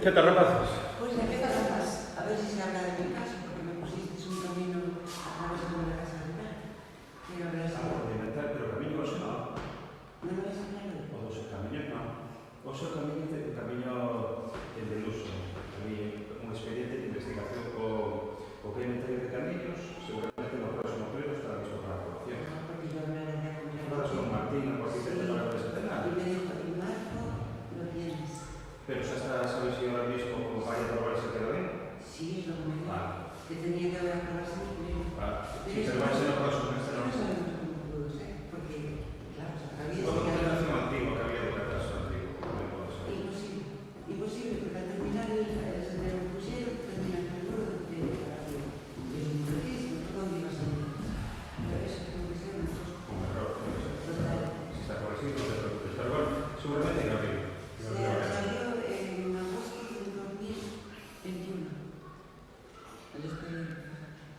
¿Qué te repases? Pues ¿qué te repases? A ver si se habla de mi caso, porque me pusiste un camino a través de la casa de tal. Quiero hablar así. Pero camino no sé, no. ¿No me vas a hablar de? O dos caminos, no. O sea, el camino del uso. Hay un expediente de investigación o que inventario de caminos, seguramente no próximo pleno estará listo para la aprobación. No, porque yo hablaré de algo. Ahora son Martín, por arquitecto para presentar. Y me dijo, en marzo lo tienes. Pero ya sabes si ahora mismo vaya a probar se queda bien. Sí, es lo que me dijo. Vale. Que tenía que haber aprobarse en pleno. Vale. Sí, pero va a ser el próximo, No sabemos cómo pudo ser, porque, claro, había bueno, una relación antigua que había de retraso antiguo. imposible. Imposible, porque al terminar se me pusieron, termina el calor de mujercismo, ¿dónde ibas a ir? Pero eso tengo que ser una cosa. Un error. Total. Si está corregido, no te preocupes. Pero bueno, seguramente que habría. Salió en agosto del 2021. El expediente.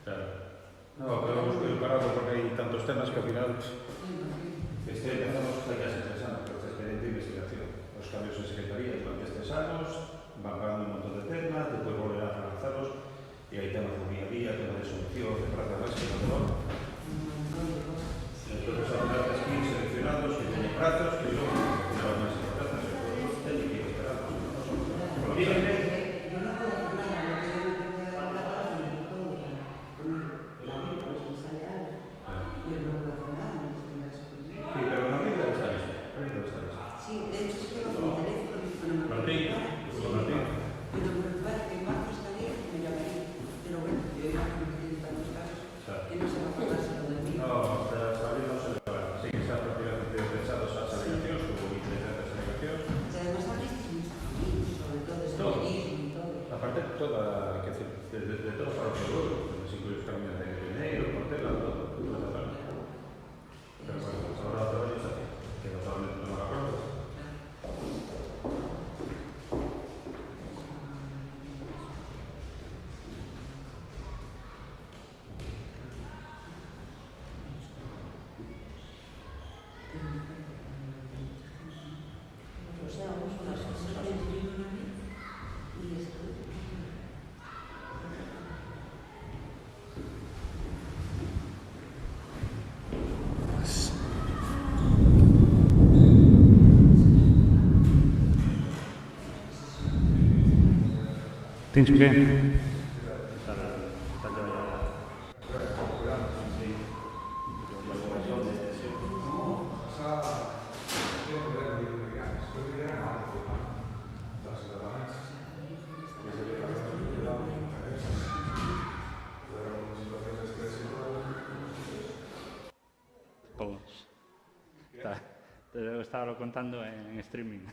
Claro. No, pero hemos parado porque hay tantos temas que al final empezamos ya casi 3 años con este expediente de investigación. Los cambios en secretaría durante 3 años, van pagando un montón de temas, después volver a analizarlos y hay temas de día a día, temas de solución, de plazas básicas, de todo. Entonces, al final, las 15 seleccionados que tienen plazos, que luego no hay más plazas, se pueden tener y esperamos. Por lo tanto, Yo no puedo hacer nada, lo que yo tengo que dar plata y todo, con la vida, pues me sale algo. Yo no puedo hacer nada, no estoy en la exposición. sí, pero la vida está lista. La vida está lista. Sí, de hecho es que lo que me interesa, porque no me Martín, Martín. pero me preocupa que en marzo está bien y me llamaría. Pero bueno, yo imagino que tiene tantos casos que no se va a pagar solo de mí. No, pero todavía no se lo va. Sí que está prácticamente pensados a las alegaciones, como interesantes alegaciones. Y además abriste muchos caminos, sobre todo de Todo. senderismo y todo. Aparte, toda, que decir, de todo para el seguro, incluye los caminos de Pineiro, Portela, todo, toda esa zona. Pero bueno, ahora otra vez está aquí, que totalmente no me acuerdo. O sea, vamos a las cosas y esto. Tens que? Te estaba contando en streaming.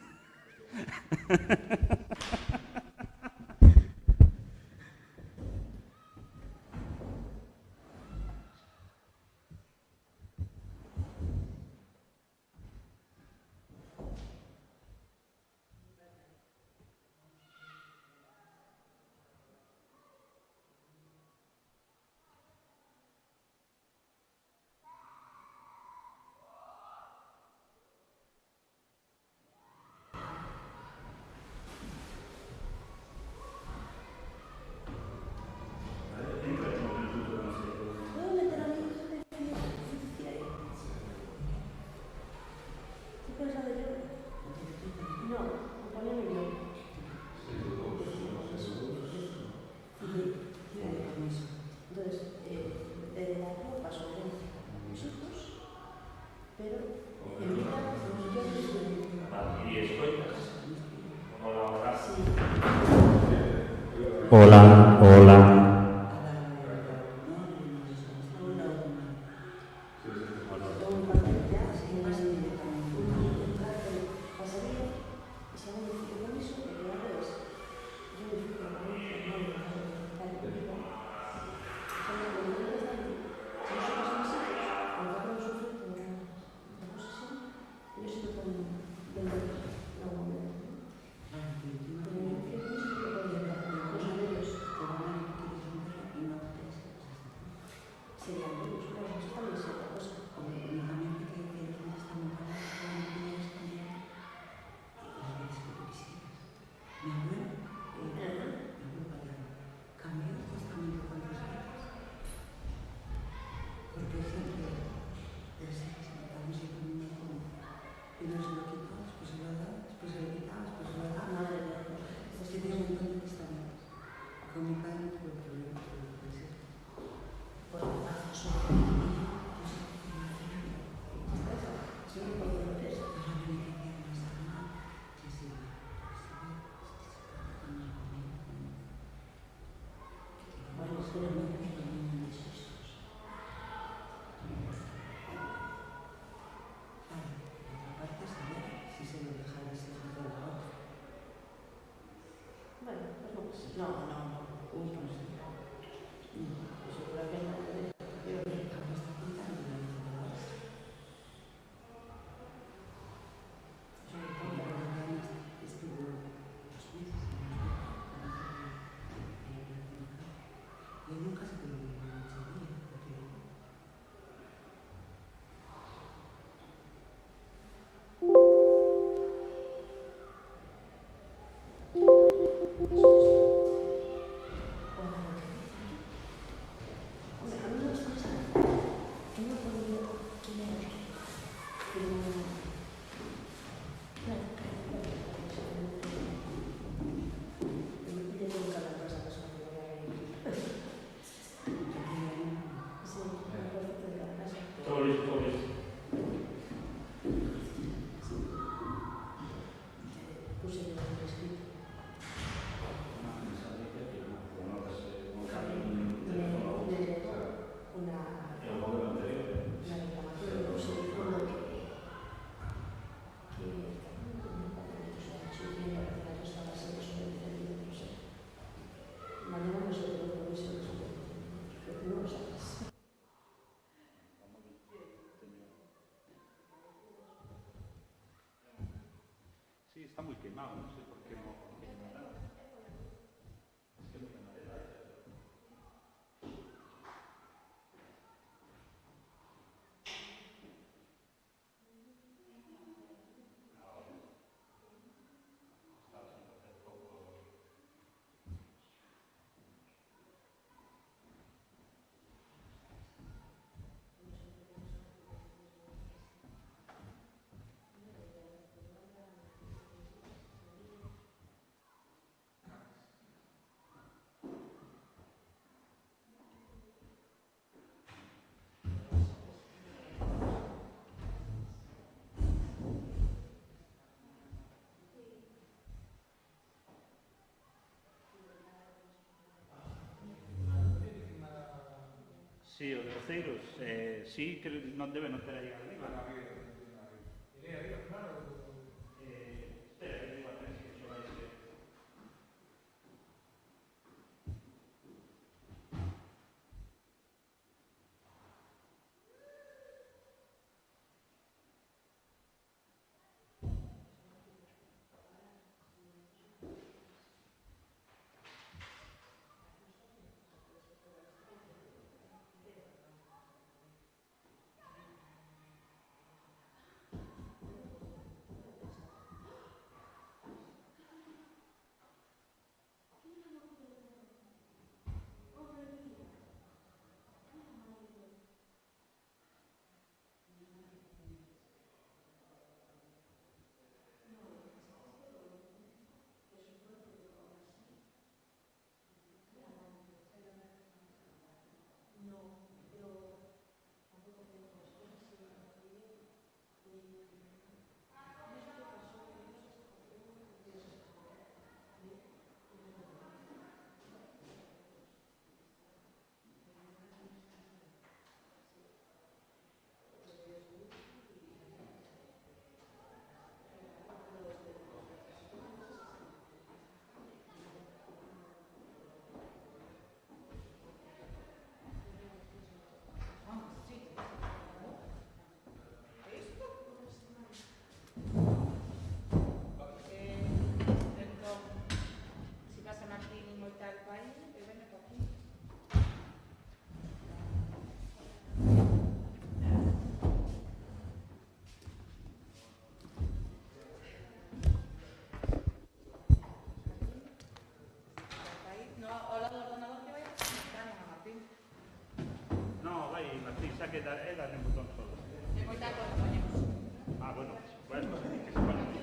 Hola, hola. comunicarnos por problema que puede ser. Por lo tanto, solo por lo que es. Bueno, es que no me entienden de sustos. Aparte, saber si se lo deja de ser de la otra. Bueno, pues no sé. No, uy, no sé. Pues yo creo que no debe. Pero que me está contando la vida de la otra. Sobre Porque todo, además estuvo 2 meses y nunca se quedó mucho día, porque Todo listo, todo listo. Mañana nosotros por eso no lo sabes. Sí, está muy quemado, no sé por qué no. Sí, o de Oceiros, sí que non debe non ter aí arriba. Espera, que digo a tres que xo vai ser. Que dar en botón solo. Ah, bueno, bueno, que se pone aquí.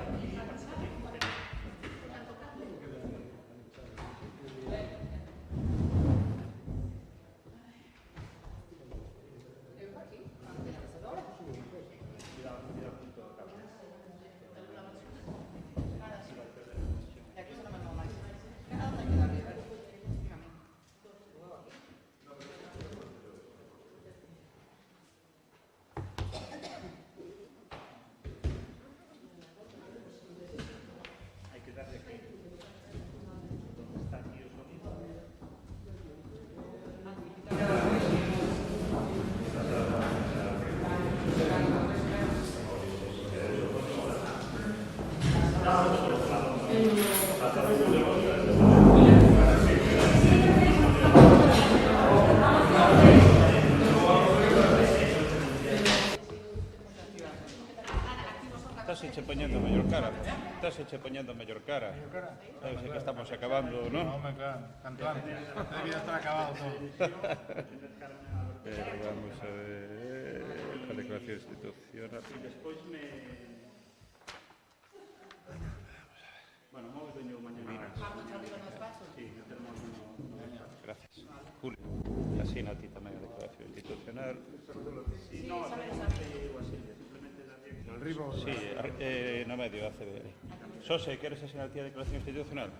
estás eche poñendo mellor cara. Sabes que estamos acabando, non? Home, claro, canto antes. Debía estar acabado todo. Pero vamos a ver... A declaración institucional... Despois me... Bueno, moi veño mañana. Vamos arriba nos pasos. Sí, metemos Gracias. Julio, así a ti tamén a declaración institucional. Sí, no, simplemente o así, simplemente la dirección. Arriba ou Sí, no medio, ACB. Xose, queres asinar ti a declaración institucional?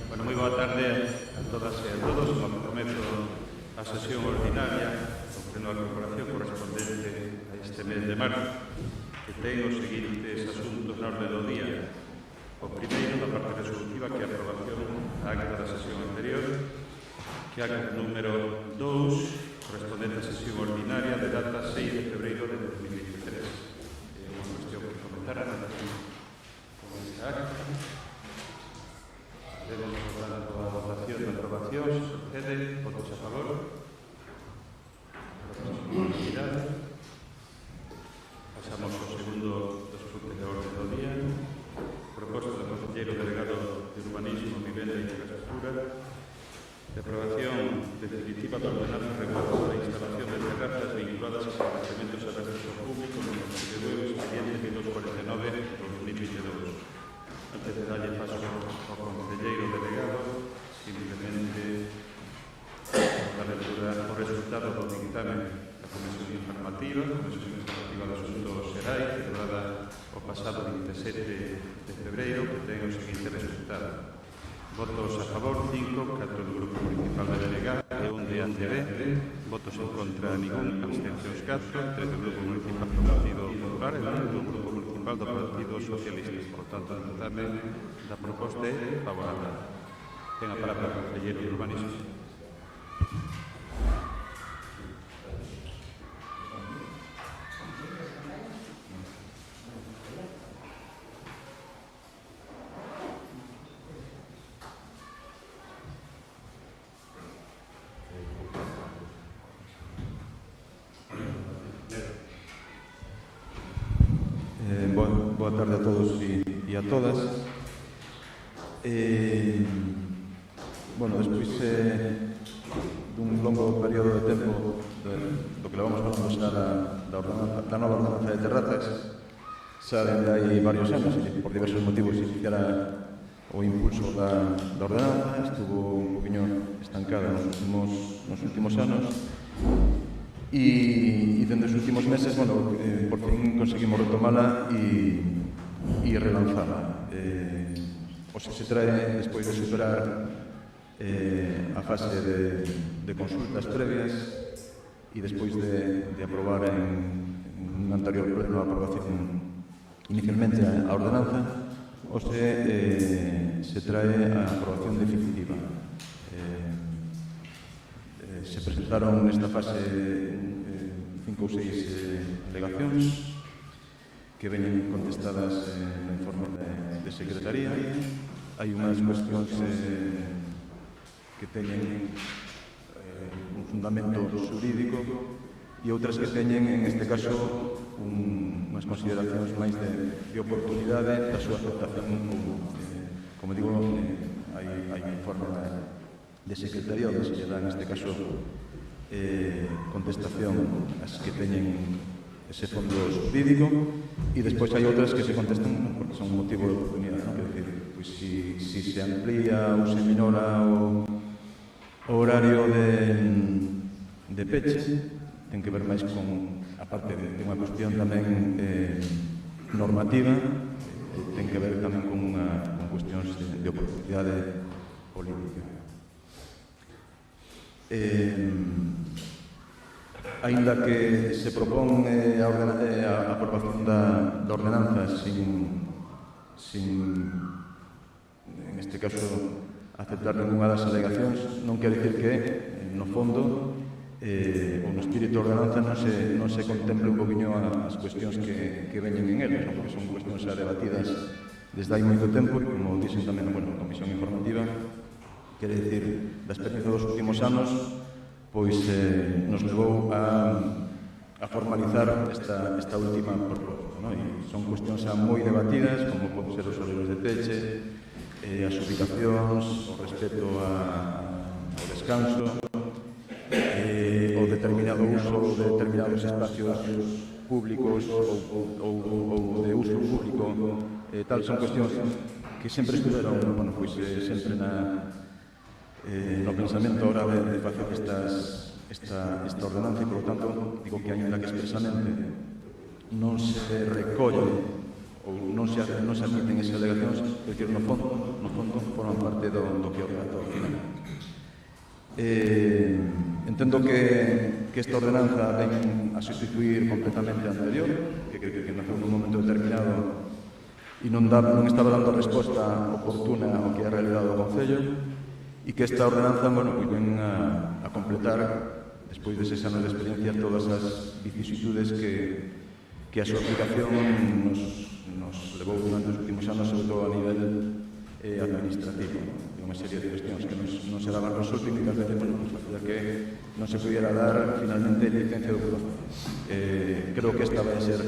Bueno, moi boa tarde a todas e a todos. Como prometo, a sesión ordinaria do Pleno da Corporación correspondente a este mes de marzo, que ten os seguintes asuntos na orde do día. O primeiro, da parte resolutiva, que é a aprobación da acta da sesión anterior, que é a número 2, correspondente á sesión ordinaria de data 6 de febreiro de 2023. É unha cuestión que comentar en relación con esta acta. Debemos, por tanto, a votación informativa, Comisión Informativa do Asunto Xerais, celebrada o pasado 27 de febreiro, que ten o seguinte resultado. Votos a favor, 5, 4 do Grupo Municipal da BNG e 1 de ACB. Votos en contra, ningún, abstencións 4, 3 do Grupo Municipal do Partido Popular e 2 do Grupo Municipal do Partido Socialista. Por tanto, a votarme da proposta é favorable. Ten a palabra o conselleiro de Urbanismo. Boa tarde a todos e a todas. Bueno, despois dun longo período de tempo do que levamos falando xa da nova ordenanza de terrazas, xa dende hai varios anos, e por diversos motivos iniciara o impulso da ordenanza, estuvo un poquinho estancada nos últimos anos, e dende os últimos meses, bueno, por fin conseguimos retomala e relanzala. O se trae, despois de superar a fase de consultas previas e despois de aprobar en un anterior pleno a aprobación inicialmente a ordenanza, o se trae a aprobación definitiva. Se presentaron nesta fase 5 ou 6 alegacións que veñen contestadas no informe de Secretaría. Hai unhas cuestións que teñen un fundamento xurídico e outras que teñen, en este caso, unhas consideracións máis de oportunidade da súa aceptación. Como digo, hai un informe de Secretaría onde se lle dá, en este caso, contestación as que teñen ese fondo xurídico, e despois hai outras que se contestan porque son motivo de oportunidade, non? Quer dizer, pois si se amplía ou se minora o horario de peche, ten que ver máis con, aparte de unha cuestión tamén normativa, ten que ver tamén con cuestións de oportunidade política. Aínda que se propón a aprobación da ordenanza sin, en este caso, aceptar ninguna das alegacións, non quer dicir que, no fondo, o no espírito da ordenanza non se contemple un poquinho as cuestións que veñen en eles, porque son cuestións xa debatidas desde hai moito tempo, e como dixen tamén na Comisión Informativa, quere dicir, da experiencia dos últimos anos, pois nos levou a formalizar esta última proposta, non? E son cuestións xa moi debatidas, como poden ser os horarios de peche, as ubicacións, o respeto ao descanso, o determinado uso de determinados espacios públicos ou de uso público, tal, son cuestións que sempre estuveron, bueno, pois sempre no pensamento a hora de facer esta ordenanza, e, por lo tanto, digo que aínda que expresamente non se recolle ou non se admiten esas alegacións, é dicir, no fondo forman parte do que é o relato final. Entendo que esta ordenanza ven a sustituir completamente a anterior, que naceu nun momento determinado e non estaba dando a resposta oportuna ao que é a realidade do Concello, e que esta ordenanza, bueno, pues ven a completar, despois de 6 anos de experiencia, todas as vicisitudes que a súa aplicación nos levou durante os últimos anos, sobre todo a nivel administrativo, de unha serie de cuestións que non se daban resolto e que tal vez, bueno, pues facía que non se pudiera dar finalmente licencia de ocupación. Creo que esta vai a ser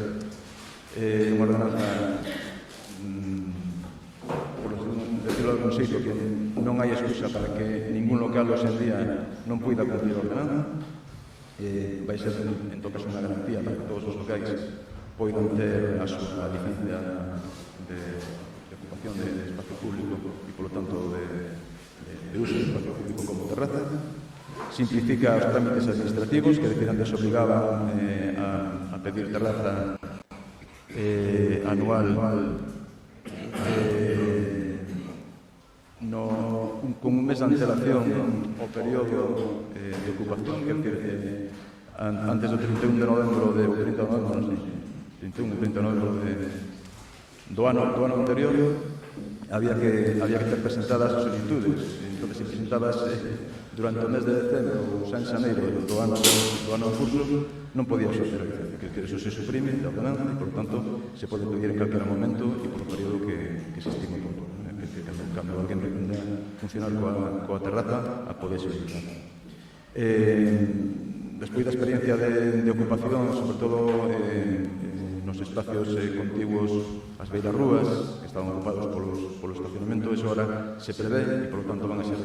unha ordenanza, por decirlo de algún sitio, que non hai excusa para que ningún local hoxe en día non poida cumplir a ordenanza. Vai ser, en todo caso, unha garantía para que todos os locais poidan ter a súa licencia de ocupación de espacio público e, polo tanto, de uso de espacio público como terraza. simplifica os trámites administrativos, que decir, antes obligaban a pedir terraza anual con un mes de antelación o período de ocupación, que decir, antes do 31 de novembro do ano anterior había que ter presentadas as solicitudes. Entón, se presentabas durante o mes de decembro ou xa en xaneiro do ano en curso, non podías obter a licencia. Que eso se suprime da ordenanza e, por tanto, se pode pedir en calquera momento e por o período que se estime oportuno. Cando alguén pretenda funcionar coa terraza, a poder solicitar. Despois da experiencia de ocupación, sobre todo nos espacios contiguos ás beiras rúas, que estaban ocupados polo estacionamento, eso ahora se prevé e, por lo tanto, van a ser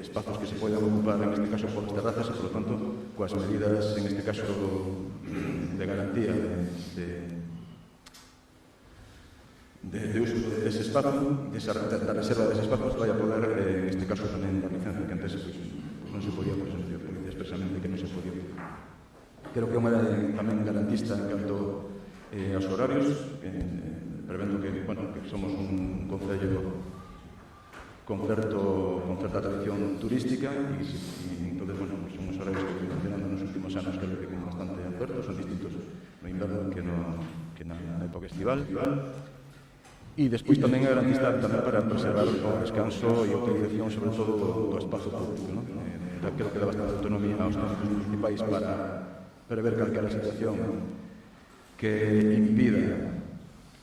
espazos que se poden ocupar, en este caso, polas terrazas e, por lo tanto, coas medidas, en este caso, de garantía de uso dese espazo, da reserva dese espazo, vai a poder, en este caso, tamén da licencia, que antes non se podía, por eso, expresamente que non se podía. Creo que é unha tamén garantista en canto aos horarios, prevendo que somos un concello con certa tradición turística e entón, son os horarios que funcionando nos últimos anos, creo que son bastante acertos, son distintos no inverno que na época estival. E despois tamén é garantista tamén para preservar o descanso e a utilización, sobre todo, do espazo público. Creo que dá bastante autonomía aos técnicos municipais para prever calquera situación que impida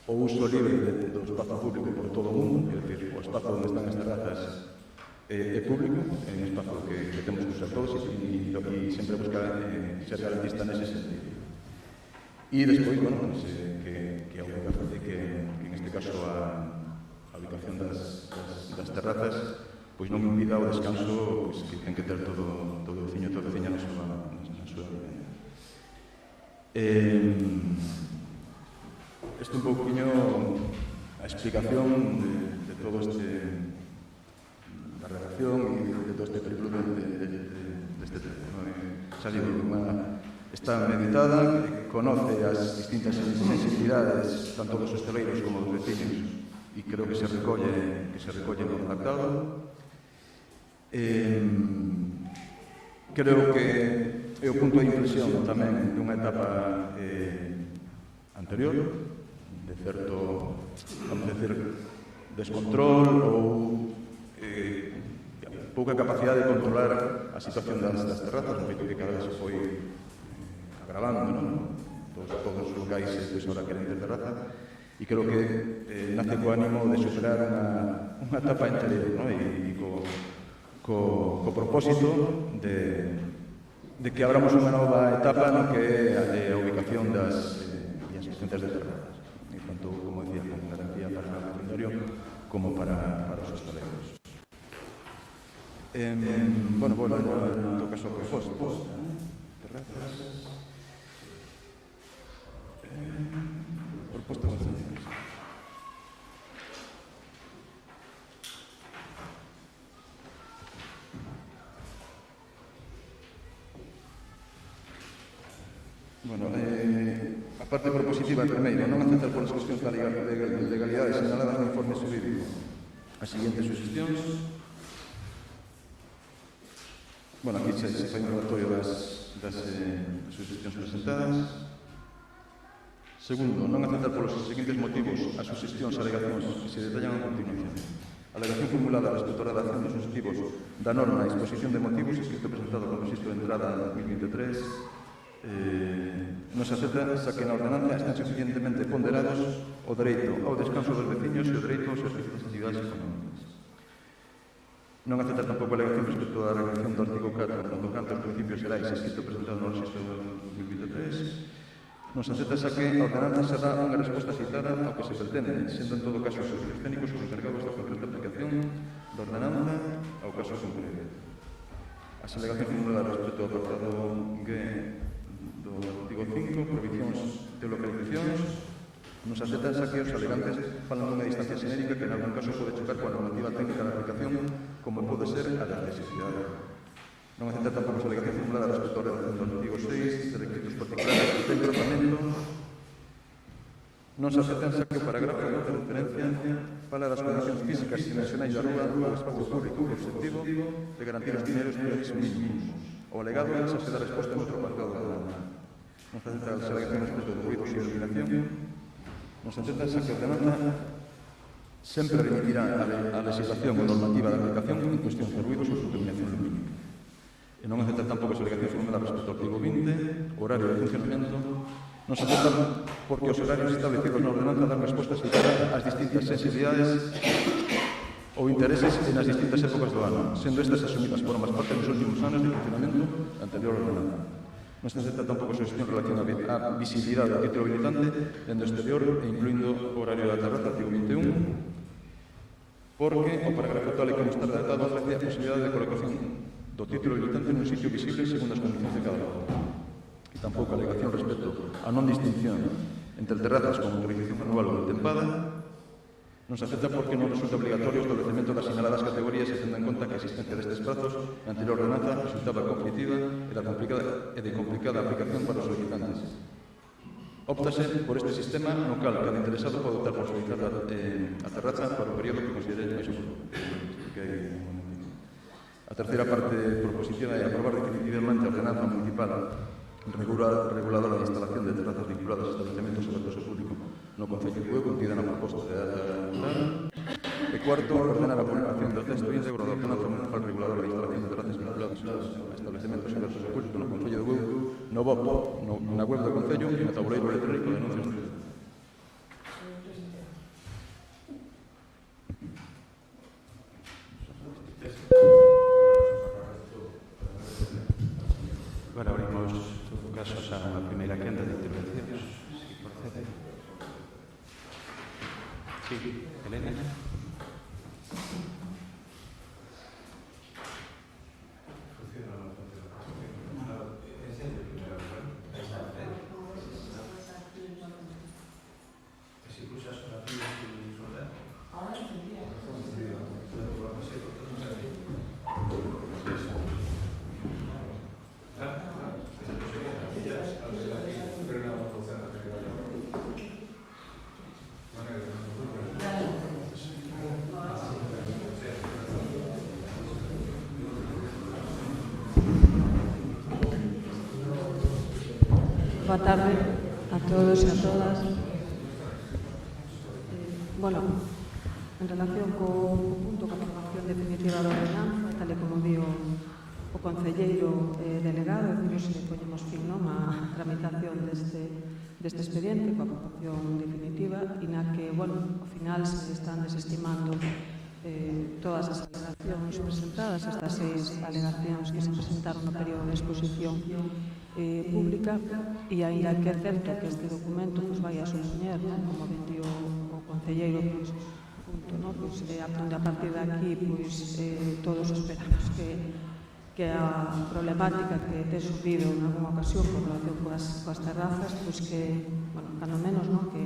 o uso libre do espazo público por todo o mundo, é dicir, o espazo onde están as terrazas é público, é un espazo que temos que usar todos e sempre buscar ser garantista nese sentido. E despois, que a ubicación que en este caso a ubicación das terrazas pois non impida o descanso que ten que ter todo o veciño e toda a veciña na súa vivenda. Isto un pouquinho a explicación de todo da redacción e de todo este periplo deste tema. Xa digo, está meditada, conoce as distintas sensibilidades tanto dos hosteleiros como dos veciños e creo que se recolle no redactado. Creo que é o punto de inflexión tamén dunha etapa anterior de certo, vamos a decir, descontrol ou pouca capacidade de controlar a situación das terrazas, un feito que cada vez se foi agravando, todos os locais pois agora queren ter terraza, e creo que nace co ánimo de superar unha etapa anterior, e co propósito de que abramos unha nova etapa no que é a ubicación das licencias de terrazas, e tanto, como decía, con garantía para o vecindario como para os hostaleiros. Bueno, en todo caso, proposta, terrazas. Proposta bastante. Bueno, a parte propositiva, primeiro, non aceptar polas cuestións da legalidade señaladas no informe xurídico as seguintes suxestións. Bueno, aquí se fai un relatorio das suxestións presentadas. Segundo, non aceptar polos seguintes motivos as suxestións e alegacións que se detallan a continuación. Alegación formulada respecto á redacción dos suxestivos da norma e exposición de motivos escrito presentado con registro de entrada 2023 non se acepta xa que na ordenanza están suficientemente ponderados o dereito ao descanso dos veciños e o dereito aos servicios das actividades económicas. Non aceptar tampouco a alegación respecto á regulación do artigo 4 no tocante aos principios gerais escrito presentado no registro de 2023. Non se acepta xa que a ordenanza se dá unha resposta citada ao que se pretende, sendo en todo caso os servicios técnicos os encargados da concreta aplicación da ordenanza ao caso concreto. As alegacións formuladas respecto ao apartado G do artigo 5, prohibicións de localizacións, non se acepta xa que os alegantes falan dunha distancia xenérica que en algún caso pode chocar coa normativa técnica de aplicación como pode ser a da accesibilidade. Non acepta tampouco as alegacións formuladas respecto á redacción do artigo 6 de requisitos particulares que ten tratamento. Non se aceptan xa que o parágrafo de referencia fala das condicións físicas e dimensionais da rúa ou espacio público co objetivo de garantir os primeiros niveis mínimos. O alegado xa se dá resposta en outro apartado da norma. Non se aceptan as alegacións respecto de ruidos e iluminación. Non se acepta xa que a ordenanza sempre remitirá a legislación ou normativa de aplicación en cuestións de ruidos ou contaminación lumínica. E non acepta tampouco as alegacións formuladas respecto ao artigo 20, horario de funcionamento. Non se aceptan porque os horarios establecidos na ordenanza dan respostas eficaces ás distintas sensibilidades ou intereses e nas distintas épocas do ano, sendo estas asumidas por ambas partes nos últimos anos de funcionamento da anterior ordenanza. Non se acepta tampouco a sugestión relativa á visibilidade do título habilitante dende o exterior e incluindo o horario da terraza, artigo 21, porque o parágrafo tal e como está redactado ofrece a posibilidade de colocación do título habilitante nun sitio visible segundo as condicións de cada local. E tampouco a alegación respecto a non distinción entre terrazas con autorización manual ou tempada non se acepta porque non resulta obligatorio o establecemento das sinaladas categorías e tendo en conta que a existencia destes prazos na anterior ordenanza resultaba conflitiva e de complicada aplicación para os solicitantes. Óptase por este sistema no cal cada interesado pode optar por solicitar a terraza para o período que considere máis oportuno. A terceira parte propositiva é aprobar definitivamente a ordenanza municipal reguladora de instalación de terrazas vinculadas a establecementos abertos ao público no Concello de Bueu, contida na proposta de ata rural. E cuarto, ordenar a publicación do texto íntegro da ordenanza municipal reguladora de instalación de terrazas vinculadas a establecementos abertos ao público no Concello de Bueu, no BOP, na web do Concello e no tabuleiro electrónico de anuncios do Concello. Agora abrimos, en todo caso, xa unha primeira quenda de intervencións. Si procede. Sí, Elena. Boa tarde a todos e a todas. Bueno, en relación co punto da aprobación definitiva da ordenanza, tal e como dio o concelleiro delegado, se poñemos fin a tramitación deste expediente coa aprobación definitiva e na que, bueno, ao final se están desestimando todas as alegacións presentadas, estas 6 alegacións que se presentaron no período de exposición pública, e aínda que é certo que este documento vai a supoñer, como ben dio o concelleiro, a partir de aquí todos esperamos que a problemática que ten subido en alguna ocasión por relación coas terrazas, que, bueno, cando menos, que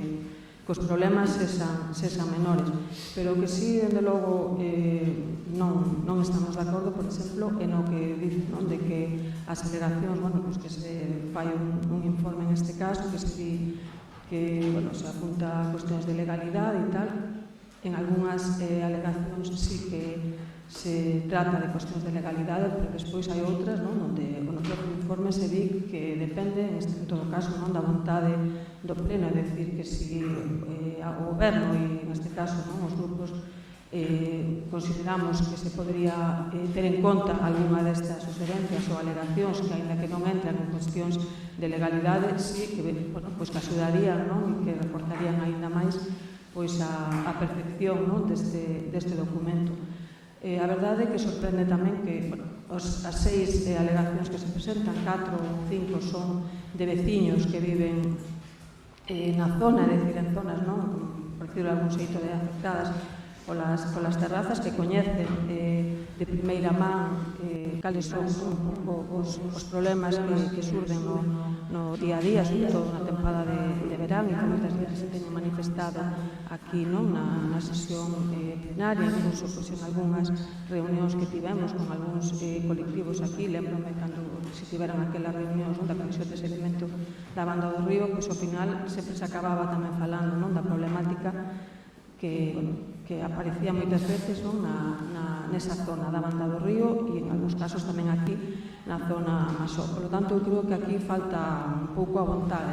os problemas sexan menores, pero que sí, dende logo, non estamos de acordo, por exemplo, en o que dice, de que as alegacións, que se fai un informe en este caso, que se di que se apunta a cuestións de legalidade e tal. En algunhas alegacións sí que se trata de cuestións de legalidade, pero despois hai outras onde no propio informe se di que depende, en todo caso, da vontade do pleno, é dicir, que si o goberno e, neste caso, os grupos consideramos que se podría ter en conta algunha destas sugerencias ou alegacións que, aínda que non entran en cuestións de legalidade, sí que axudarían e que reforzarían aínda máis a perfección deste documento. A verdade é que sorprende tamén que as 6 alegacións que se presentan, 4 ou 5 son de veciños que viven na zona, é dicir, en zonas, por decirlo de algún xeito, de afectadas polas terrazas, que coñecen de primeira man cales son os problemas que surden no día a día, sobre todo na tempada de verán, e que moitas veces se teñen manifestado aquí na sesión plenaria, incluso en algunhas reunións que tivemos con algúns colectivos aquí. Lembrome cando se tiveran aquelas reunións da Comisión de Seguimento da Banda do Río, pois ao final sempre se acababa tamén falando da problemática que aparecía moitas veces nesa zona da Banda do Río e en algúns casos tamén aquí na zona Masó. Por lo tanto, eu creo que aquí falta un pouco a vontade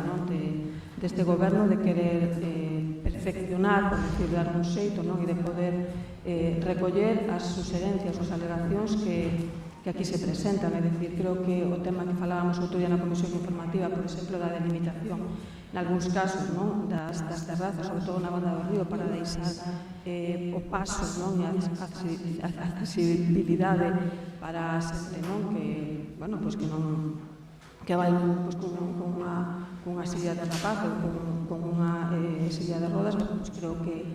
deste goberno de querer perfeccionar, por decir, dar un xeito, e de poder recoller as suxerencias, as alegacións que aquí se presentan. É dicir, creo que o tema que falábamos outro día na Comisión Informativa, por exemplo, da delimitación, en algúns casos, das terrazas, sobre todo na Banda do Río, para deixar o paso e a accesibilidade para a xente que vai cunha silla de rapaz ou con unha silla de rodas. Creo que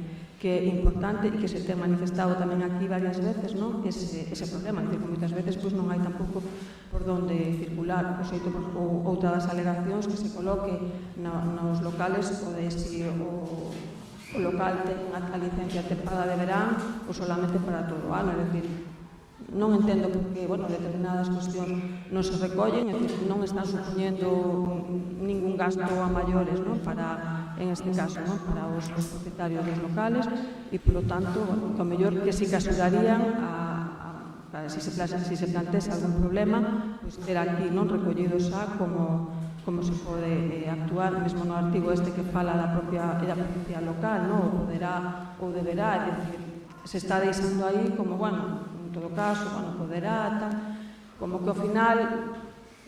é importante e que se ten manifestado tamén aquí varias veces ese problema, que moitas veces non hai tampouco por onde circular ou outra das alegacións que se coloque nos locales o local ten a licencia tempada de verán ou solamente para todo o ano. É dicir, non entendo porque determinadas cuestións non se recollen, non están supoñendo ningún gasto a maiores para, en este caso, para os propietarios dos locales, e, polo tanto, que o mellor que si que axudarían para si se plantease algún problema, ter aquí recollido xa como se pode actuar, mesmo no artigo este que fala da propia policía local, ou poderá ou deberá, é dicir, se está deixando aí como, en todo caso, poderá, como que ao final,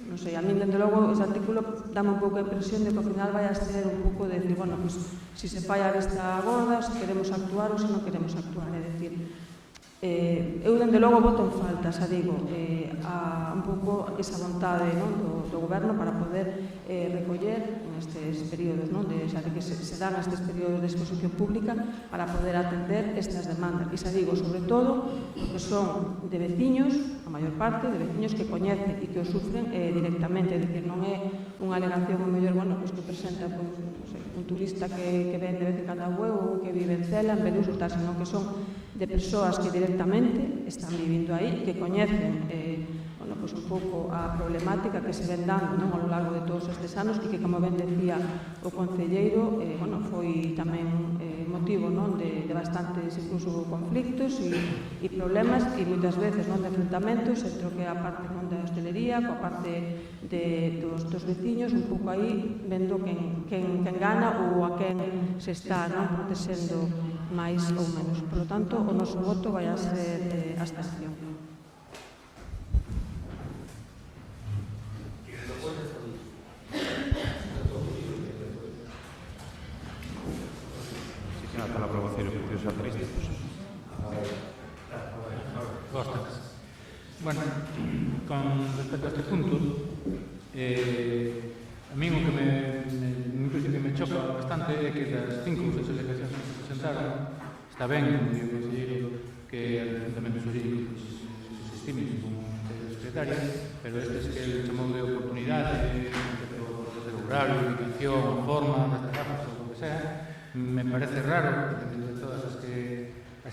non sei, a mí, dende logo, ese artículo dame un pouco a impresión de que ao final vai a ser un pouco de decir, se se fai a vista gorda, se queremos actuar ou se non queremos actuar, é dicir, eu, dende logo, voto en falta, xa digo, un pouco esa vontade do goberno para poder recoller nestes períodos, xa de que se dan estes períodos de exposición pública para poder atender estas demandas. E xa digo, sobre todo, que son de veciños, a maior parte, de veciños que coñecen e que o sufren directamente, de que non é unha alegación, o mellor, que presenta un turista que ven de vez en cando a Bueu ou que vive en Cela, en Belús, senón que son de persoas que directamente están vivindo aí, que coñecen un pouco a problemática que se ven dando ao largo de todos estes anos e que, como ben decía o concelleiro, foi tamén motivo de bastantes incluso conflictos e problemas e moitas veces de enfrentamentos entre o que é a parte da hostelería coa parte dos veciños, un pouco aí vendo quen gana ou a quen se está protexendo máis ou menos. Por lo tanto, o noso voto vai a ser abstención. Para la aprobación de los partidos socialistas. Bueno, con respecto a este punto, a mí o que me choca bastante é que das 5 ou 6 alegacións que se presentaron, está ben, como digo, conselleiro, que el Ayuntamiento Soriño subsistime como secretaria, pero estes que ele chamou de oportunidade, de lograr a ubicación, a forma, das terrazas, ou o que sea, me parece raro, de todas as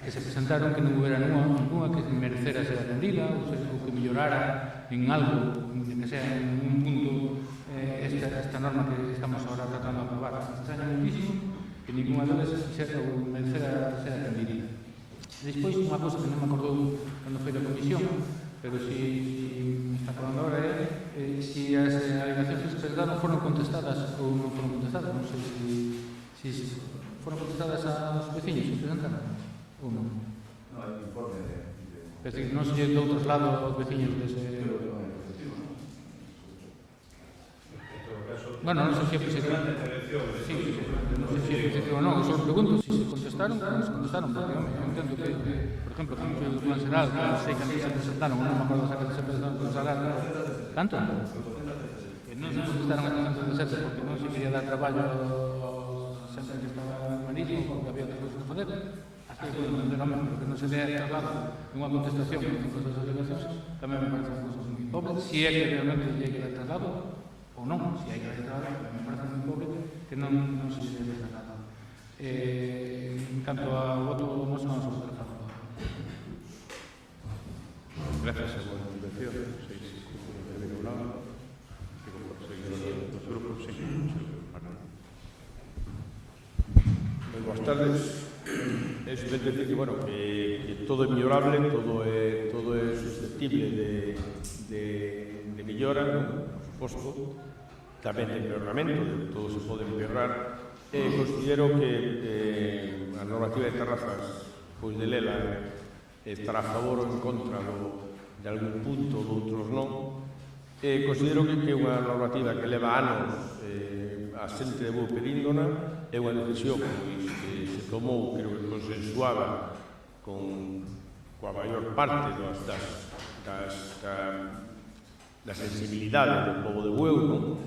que se presentaron, que non houbera ninguna que merecera ser atendida ou que mellorara en algo, que sea en un punto esta norma que estamos ahora tratando de aprobar. Me extraña muchísimo que ninguna delas merecera ser atendida. Despois, unha cosa que non me acordou cando foi da comisión, pero si me está acordando ahora é si as alegacións que se presentaron foron contestadas ou non foron contestadas. Non sei si foron contestadas aos veciños que presentaron ou non. Non, hai un informe É dicir, non se lle dou traslado aos veciños dese... Bueno, non sei se é positivo. Sí, non sei se é positivo ou non. Eu só pregunto se se contestaron, porque eu entendo que, por exemplo, como foi o plan xeral, que non sei que se presentaron, non me acordo se se presentaron o plan xeral. Tanto? Que non se contestaron a 317 porque non se quería dar traballo sempre que estaba malísimo, porque había outras cousas que fazer. Así, bueno, entenderame, porque non se dé traslado unha contestación en cosas das delegacións, tamén me parece unha cosa moi pobre. Si é que realmente lle hai que dar traslado, ou non, si hai que dar traslado, me parece moi pobre que non se lle dé traslado. En canto ao voto, non se vamos a votar a favor. Gracias a la intervención. Sí, sí, sí. Los grupos, sí. Buenas tardes. Es decir que, bueno, que todo é mellorable, todo é susceptible de mellora, por suposto, tamén de empeoramento, todo se pode empeorar. Considero que a normativa de terrazas, pois de lela, estará a favor ou en contra de algún punto, de outros non. Considero que é unha normativa que leva anos a xente de Bueu pedíndona, é unha decisión que se tomou, creo que consensuada coa maior parte da sensibilidade do povo de Bueu, non?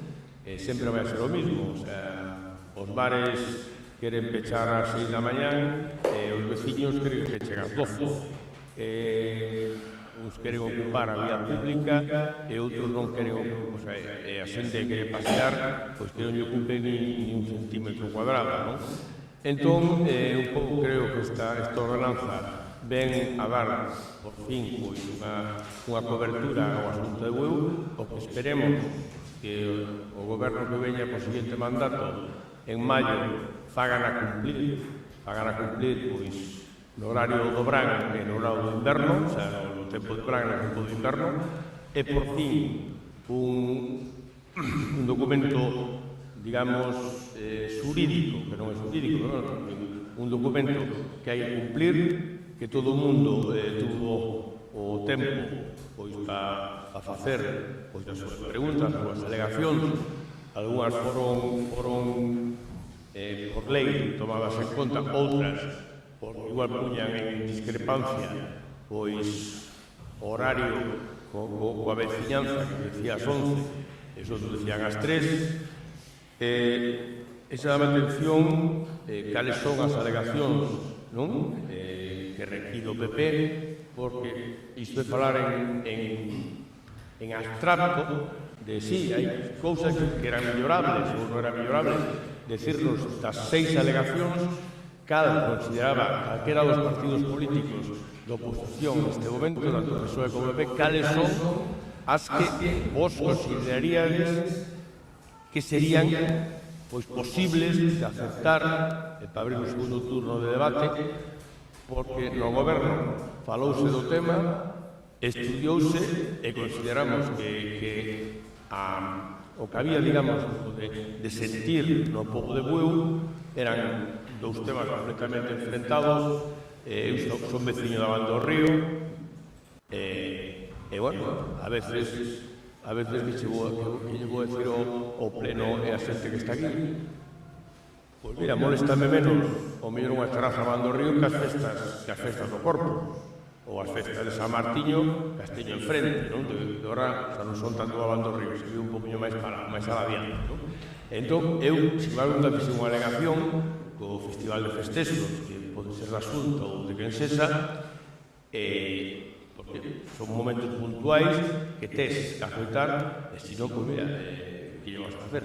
Sempre vai a ser o mismo, o sea, os bares queren pechar ás 6 da mañán e os veciños queren que chegan ás 12. Uns queren ocupar a vía pública e outros non queren, o sea, a xente que quere pasear, pois que non lle ocupen ni un centímetro cuadrado, non? Entón, un pouco creo que esta ordenanza ven a dar, por fin, pois, unha cobertura ao asunto de Bueu, o que esperemos que o goberno que veña por seguinte mandato en maio fagan a cumplir, pois, no horario do verán e no horario do inverno, o sea, no tempo de verán e no tempo do inverno, e por fin un documento, digamos, xurídico, que non é xurídico, un documento que hai que cumplir, que todo o mundo tuvo o tempo pois a facer pois as súas preguntas, as súas alegacións, algunhas foron por lei tomadas en conta, outras igual puñan en discrepancia pois o horario coa veciñanza que decía as 11 e os outros decían as 3 e chama a atención cales son as alegacións, non? Que require o PP, porque isto é falar en abstracto de si hai cousas que eran mellorables ou non eran mellorables, decirnos das 6 alegacións cada consideraba calquera dos partidos políticos de oposición neste momento, tanto o PSOE como o PP, cales son as que vos consideraríades que serían pois posibles de aceptar para abrir un segundo turno de debate, porque no goberno falouse do tema, estudiouse e consideramos que o que había, digamos, de sentir no povo de Bueu eran dous temas completamente enfrentados. Eu son veciño da Banda do Río e, bueno, a veces me chegou que lle vou decir o pleno e a xente que está aquí. Pois mira, molestame menos o mellor unha terraza da Banda do Río que as festas do Corpo ou as festas de San Martiño que as teño enfrente, non? De ahora, xa non son tanto da Banda do Río, se vive un poquinho máis adiante, non? Entón, eu, se vai unha fixe unha alegación co Festival de Festexos, que pode ser da Xunta ou de quen sexa, porque son momentos puntuais que tes que afectar, e se non, pois mira, que lle vas a facer?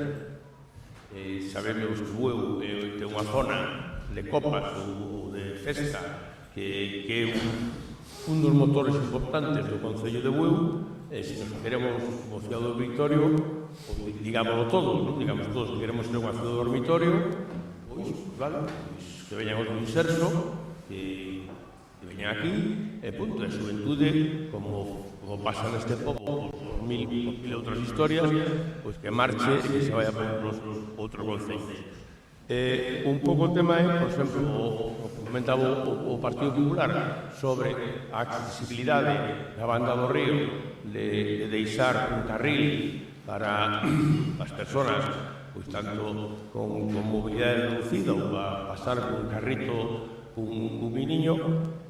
Sabemos que Bueu ten unha zona de copas ou de festa que é un dos motores importantes do Concello de Bueu, e se nos queremos como cidade do dormitorio, digámoslo todos, non? Digamos todos que queremos ser unha cidade do dormitorio, pois, vale, que veñan outro inserso, que veñan aquí, e punto, de xuventude, como pasa neste pobo, por mil outras historias, pois que marche e que se vaya por outros concellos. Un pouco o tema é, por exemplo, o que comentaba o Partido Popular sobre a accesibilidade da Banda do Río de deixar un carril para as persoas pois tanto con mobilidade reducida ou a pasar con un carrito un niño,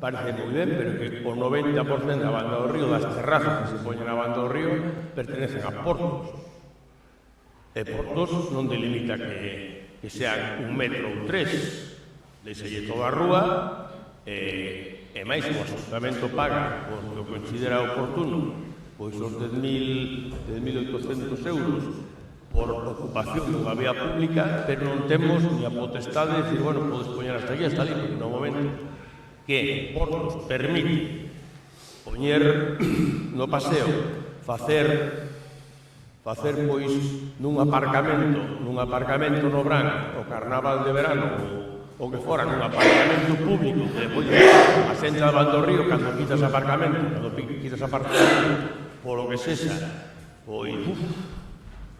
parece moi ben, pero que o 90% da Banda do Río, das terrazas que se poñen na Banda do Río, pertenecen a portos. E portos non delimita que sean 1 metro ou 3, deixalle toda a rúa, e máis o Asuntamento paga o que considera oportuno pois os 10.800 euros por ocupación dunha vía pública, pero non temos ni a potestade de dicir, bueno, podes poñer hasta aquí, hasta ali, porque no momento que Portos permite poñer no paseo, facer pois nun aparcamento no Bran, o carnaval de verano, ou que fora nun aparcamento público, que depois a xente van do río, cando quitas aparcamento, polo que sexa, pois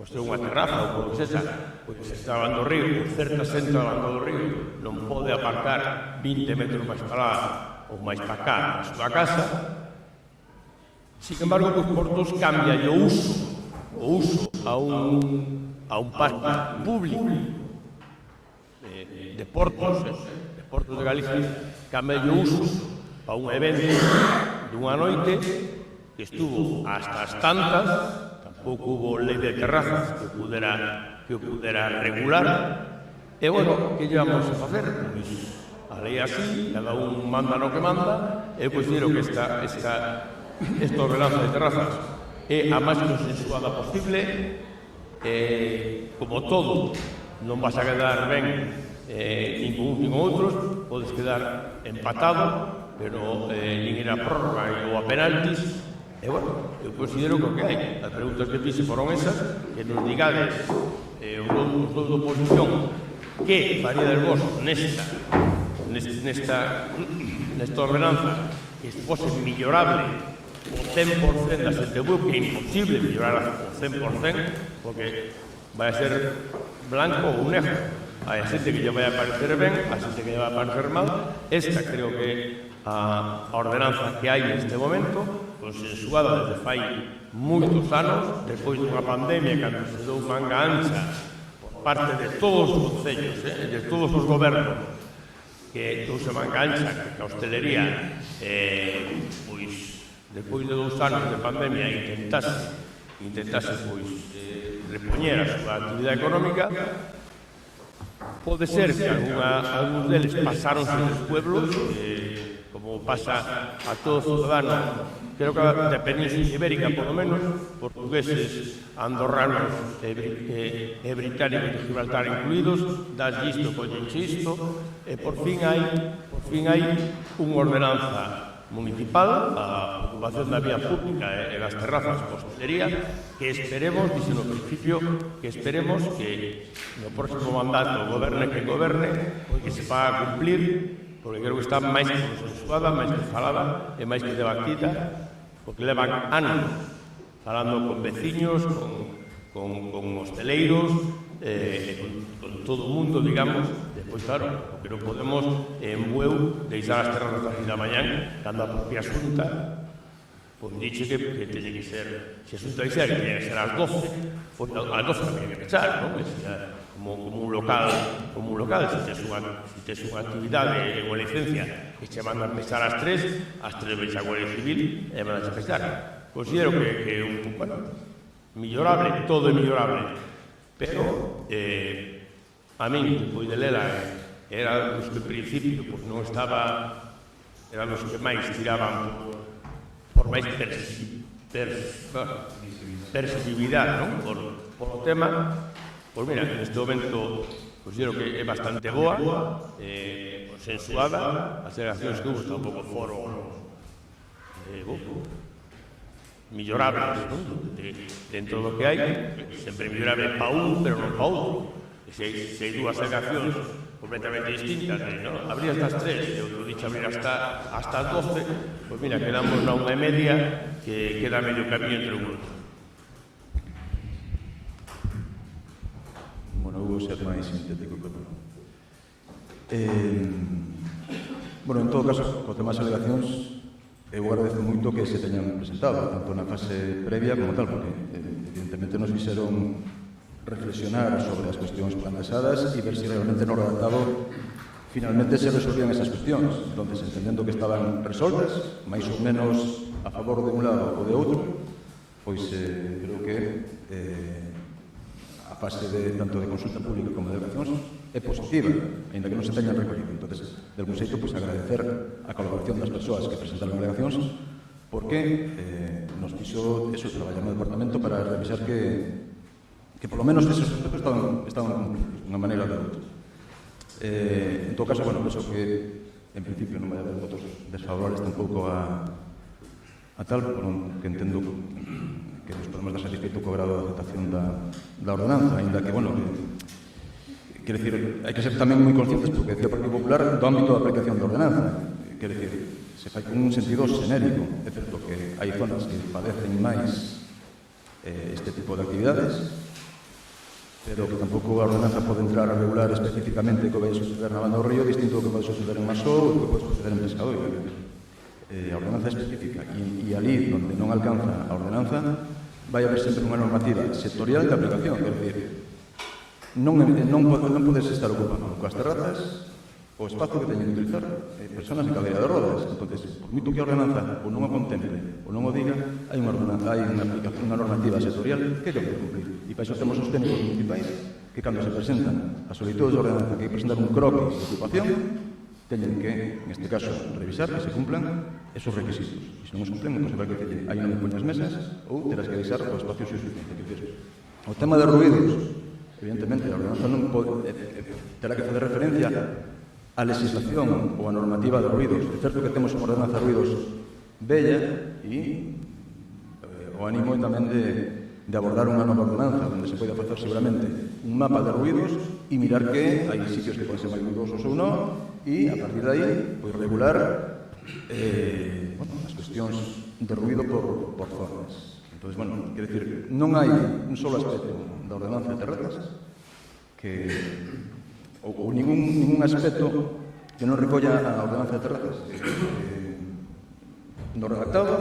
ter unha terraza ou polo que sexa, pois se está van do río, certa xente van do río, non pode aparcar 20 metros máis para lá ou máis para cá a súa casa. Sin embargo, pois Portos cambia o uso a un parque público de Portos de Galicia, cambia o uso a un evento dunha noite que estuvo hasta as tantas, tampouco hubo lei de terrazas que o pudera regular, e, bueno, que llevamos a facer? Pois a lei así, cada un manda no que manda, e eu considero que esta ordenanza de terrazas é a máis consensuada posible, como todo, non vas a quedar ben nin con uns nin con outros, podes quedar empatado, pero nin ir a prórroga ou a penaltis. E, bueno, eu considero que o que hai, as preguntas que fixe foron esas, que nos digades os dous de oposición que faríades vos nesta ordenanza que fose millorable o 100% da xente que é imposible mellorar o 100%, porque vai a ser blanco ou negro. Hai a xente que lle vai a parecer ben, a xente que lle vai a parecer mal. Esta creo que a ordenanza que hai neste momento, consensuada desde fai moitos anos, despois dunha pandemia, cando se dou manga ancha por parte de todos os concellos, de todos os gobernos, que douse manga ancha, que a hostelería, pois, despois de 2 anos de pandemia, intentase pois, repoñer a súa actividade económica. Pode ser que algúns deles pasaron dos pueblos, como pasa a todo ciudadano, creo que da Península Ibérica, por lo menos, portugueses, andorranos e británicos de Gibraltar incluídos, das isto, collen isto, e por fin hai unha ordenanza municipal, a ocupación da vía pública e das terrazas de hostelería, que esperemos, dixen no principio, que esperemos que no próximo mandato goberne que goberne, que se faga cumplir, porque creo que está máis que consensuada, máis que falada e máis que debatida, porque levan anos falando con veciños, con hosteleiros, con todo o mundo, digamos. Despois, claro, porque non podemos en Bueu deixar as terrazas así da mañán, cando a propia Xunta pois dixe que teñe que ser, se a Xunta dixera que teñe que ser ás 12, pois ás 12 tamén hai que pechar, non? Como un local, se tes unha actividade ou licencia que che mandan pechar ás 3 veis a Guardia Civil e mandan a pechar. Considero que é un, bueno, millorable, todo é millorable, pero a min, depois de lela, era os que en principio non estaba, eran os que máis tiraban por máis persividade, non? Por o tema. Pois mira, neste momento considero que é bastante boa, consensuada, as delegacións que hubo tampouco foron millorables, dentro do que hai, sempre millorable pa un, pero non pa outro. Se hai dúas delegacións completamente distintas, abrir hasta as 3 e outro dicho abrir hasta as 12, pois mira, quedamos na unha media que queda medio camiño entre un outro. Bueno, vou ser máis sintético que non. Bueno, en todo caso, co tema das alegacións, eu agradezo moito que se teñan presentado, tanto na fase previa como tal, porque evidentemente nos fixeron reflexionar sobre as cuestións planteadas e ver se realmente no redactado finalmente se resolvían esas cuestións, entonces entendendo que estaban resoltas, máis ou menos a favor de un lado ou de outro, pois creo que a fase tanto de consulta pública como de alegacións é positiva, ainda que non se teñan recollido. Entón, de algún xeito, agradecer a colaboración das persoas que presentaron alegacións, porque nos fixo traballar no departamento para revisar que polo menos esos aspectos estaban cumplidos, unha maneira de outra. En todo caso, penso que en principio non vai haber votos desfavorables tampouco a tal, que entendo que nos podemos dar satisfeito co grado de aceptación da ordenanza, ainda que, quero dicir, hai que ser tamén moi conscientes, porque decía o Partido Popular, do ámbito de aplicación da ordenanza. Quero dicir, se fai con un sentido xenérico, é certo que hai zonas que padecen máis este tipo de actividades, pero que tampouco a ordenanza pode entrar a regular especificamente que vai suceder na banda do río, distinto do que pode suceder en Masó ou que pode suceder en Pescadoiro. A ordenanza é específica e ali onde non alcanza a ordenanza vai haber sempre unha normativa sectorial de aplicación, quer dizer, non podes estar ocupando coas terrazas o espazo que teñen que utilizar persoas en cadeira de rodas. Entón, por moito que a ordenanza ou non o contemple ou non o diga, hai unha normativa sectorial que hai que cumplir. E para iso temos os técnicos municipais que cando se presentan as solicitudes de ordenanza que hai que presentar un croquis de ocupación, teñen que, en este caso, revisar que se cumplan esos requisitos. E se non os cumplen, non se vai que hai non me poñas mesas ou terás que avisar o espacio suficiente. O tema de ruídos, evidentemente, a ordenanza non terá que fazer referencia á legislación ou a normativa de ruídos. É certo que temos unha ordenanza de ruídos bella e o ánimo tamén de abordar unha nova ordenanza onde se pode facer seguramente un mapa de ruídos e mirar que hai sitios que poden ser máis ruidosos ou non e a partir de aí regular as cuestións de ruído por zonas. Entón, quero dicir, non hai un solo aspecto da ordenanza de terrazas ou ningún aspecto que non recolla a ordenanza de terrazas no redactado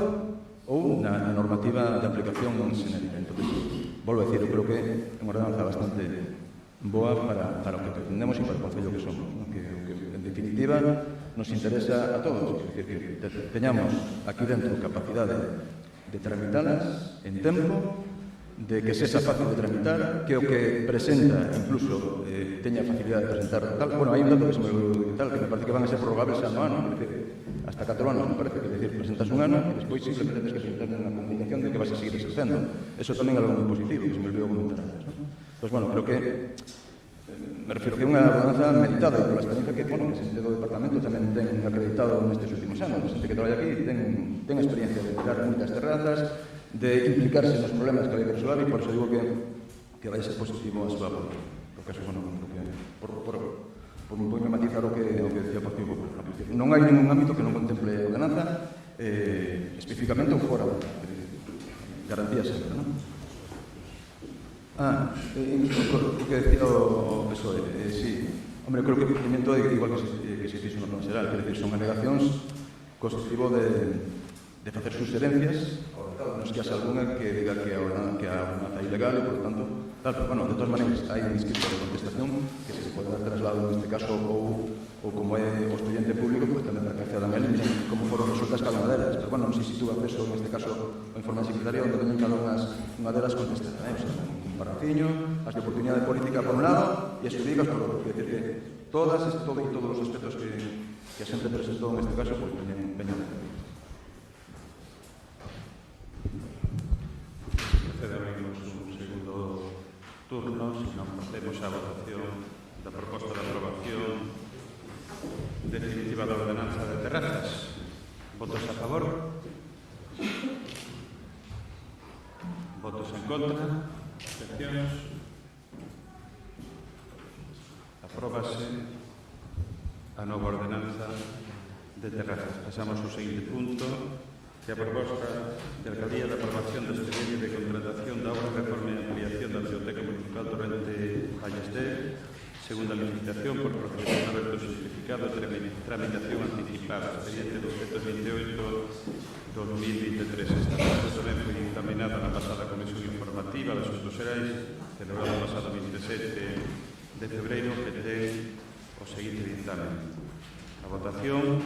ou na normativa de aplicación xenérica. Entón, volvo a decir, eu creo que é unha ordenanza bastante boa para o que pretendemos e para o concello que somos, que en definitiva nos interesa a todos, que teñamos aquí dentro capacidade de tramitalas en tempo, de que sexa fácil de tramitar, que o que presenta incluso teña facilidade de presentar tal. Hai un dato que se me tal, que me parece que van a ser prorrogables ano a ano, hasta 4 anos, me parece, que decir, presentas un ano e despois simplemente tens que presentar unha comunicación de que vas a seguir existendo. Eso tamén é algo moi positivo, que se me olvidou comentar antes. Pois, creo que me refiro que é unha ordenanza meditada pola experiencia que, que xente do departamento tamén ten acreditado nestes últimos anos. A xente que traballa aquí ten experiencia de tirar moitas terrazas, de implicarse nos problemas que hai que resolver, e por iso digo que vai ser positivo a súa apoio. Porque eso, por un poño matizar o que decía o Partido Popular. Non hai ningún ámbito que non contemple a ordenanza especificamente ou fora. Garantía sempre, non? O que decía o PSOE, sí. Hombre, creo que o procedimento é igual que se fixo no plan xeral, que son alegacións co objetivo de facer suxerencias, non se haxa alguna que diga que a ordenanza é ilegal e, por tanto, tal, pero, de todas maneiras, hai un inscrito de contestación que se pode dar traslado neste caso ou como é o expediente público, pois tamén para que accedan a él, como foron resultas cada unha delas. Pero, non sei se tuve acceso, neste caso, o informe da Secretaría, onde teñen cada unha delas contestadas, un parrafiño, as de oportunidade política por un lado e as jurídicas por outro. Quer dizer que todos os aspectos que a xente presentou neste caso, pois veñen a Procedemos un segundo turno, se non procedemos á votación da proposta de aprobación definitiva da ordenanza de terrazas. Votos a favor? Votos en contra? Abstencións? Apróbase a nova ordenanza de terrazas. Pasamos ao seguinte punto, que a proposta de Alcaldía de aprobación do expediente de contratación da obra de reforma e ampliación da Biblioteca Municipal Torrente Ballester, segunda licitación por procedimento aberto simplificado de tramitación anticipada, expediente 228-2023. Esta proposta tamén foi encaminada na pasada Comisión Informativa de Asuntos Xerais, celebrada o pasado 27 de febreiro, que ten o seguinte dictamen. A votación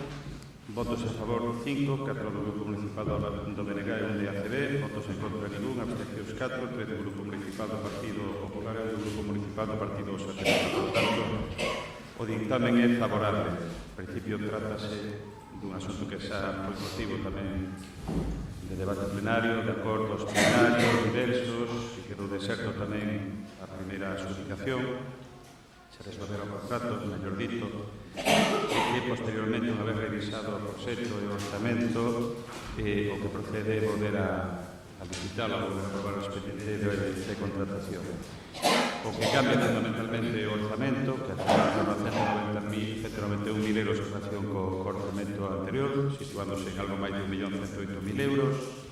Votos a favor 5, 4 do Grupo Municipal do BNG e 1 de ACB, votos en contra ningún, abstencións 4, 3 do Grupo Municipal do Partido Popular e do Grupo Municipal do Partido Socialista. Por tanto, o dictamen é favorable. En principio, trátase dun asunto que xa foi motivo tamén de debate plenario, de acordos plenarios diversos, e quedou deserto tamén a primeira adjudicación. Se resolvera o contrato, mellor dito, e que posteriormente, unha vez revisado o proxecto e o orzamento, o que procede é volver a licitar ou a aprobar o expediente de contratación. O que cambia fundamentalmente o orzamento, que acaba a 191.000 euros en relación co orzamento anterior, situándose en algo máis de 1.108.000 euros,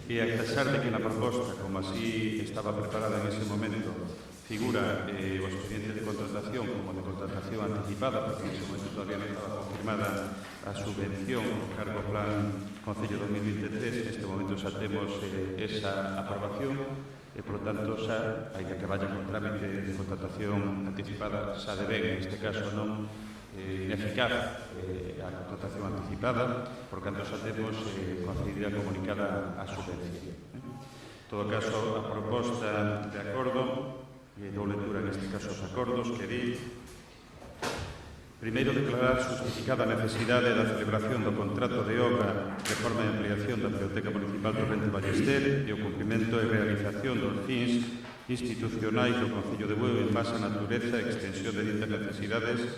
e a pesar de que na proposta, como así estaba preparada en ese momento, figura o expediente de contratación como de contratación anticipada, porque en ese momento todavía non estaba confirmada a subvención o cargo plan Concello 2023, en este momento xa temos esa aprobación e, por tanto, xa, ainda que vaya con trámite de contratación anticipada, xa debe, en este caso, non ineficaz a contratación anticipada, por tanto, xa temos concedida comunicada a subvención. En todo caso, a proposta de acordo, e dou lectura en este caso os acordos, que di: primeiro, declarar justificada a necesidade da celebración do contrato de obra de forma de ampliación da Biblioteca Municipal Torrente Ballester e o cumprimento e realización dos fins institucionais do Concello de Bueu en base á natureza e extensión de ditas necesidades,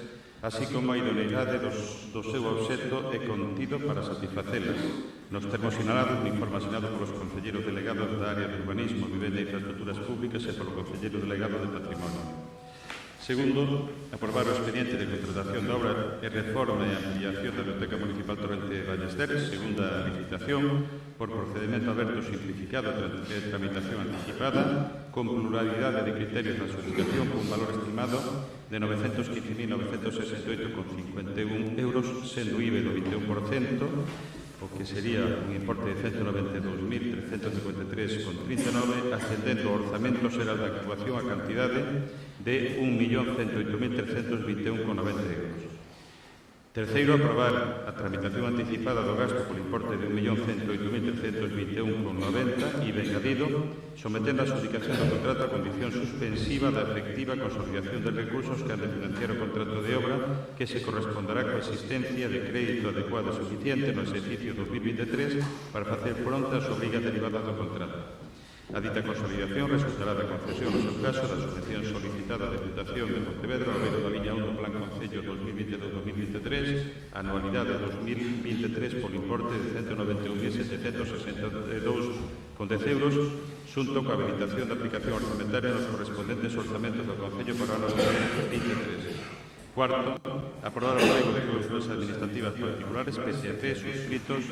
así como a idoneidade do seu obxecto e contido para satisfacelas, nos termos sinalados no informe asinado polos concelleiros delegados da área de urbanismo, vivenda e infraestructuras públicas e polo concelleiro delegado de patrimonio. Segundo, aprobar o expediente de contratación de obra e reforma e ampliación da Biblioteca Municipal Torrente Ballester, segunda licitación, por procedimento aberto simplificado de tramitación anticipada, con pluralidade de criterios de adjudicación, con un valor estimado de 915.968,51 euros, sendo IBE do 21%, o que sería un importe de 192.353,39, ascendendo ao orzamento xeral de actuación a cantidade de 1.108.321,90 euros. Terceiro, aprobar a tramitación anticipada do gasto por importe de 1.108.321,90 e engadido, sometendo a adjudicación do contrato a condición suspensiva da efectiva consolidación de recursos que han de financiar o contrato de obra, que se corresponderá coa existencia de crédito adecuado e suficiente no exercicio 2023 para facer fronte ás obrigas derivadas do contrato. A dita consolidación resultará da concesión, no seu caso, da subvención solicitada de Deputación de Pontevedra ao reino da liña 1 do Plan Concello 2022-2023, anualidade 2023 polo importe de 191.762,10 euros, xunto coa habilitación de aplicación orzamentaria nos correspondentes orzamentos do Concello para o ano 2023. Cuarto, aprobar o Pliego de Cláusulas Administrativas Particulares, PSF, suscritos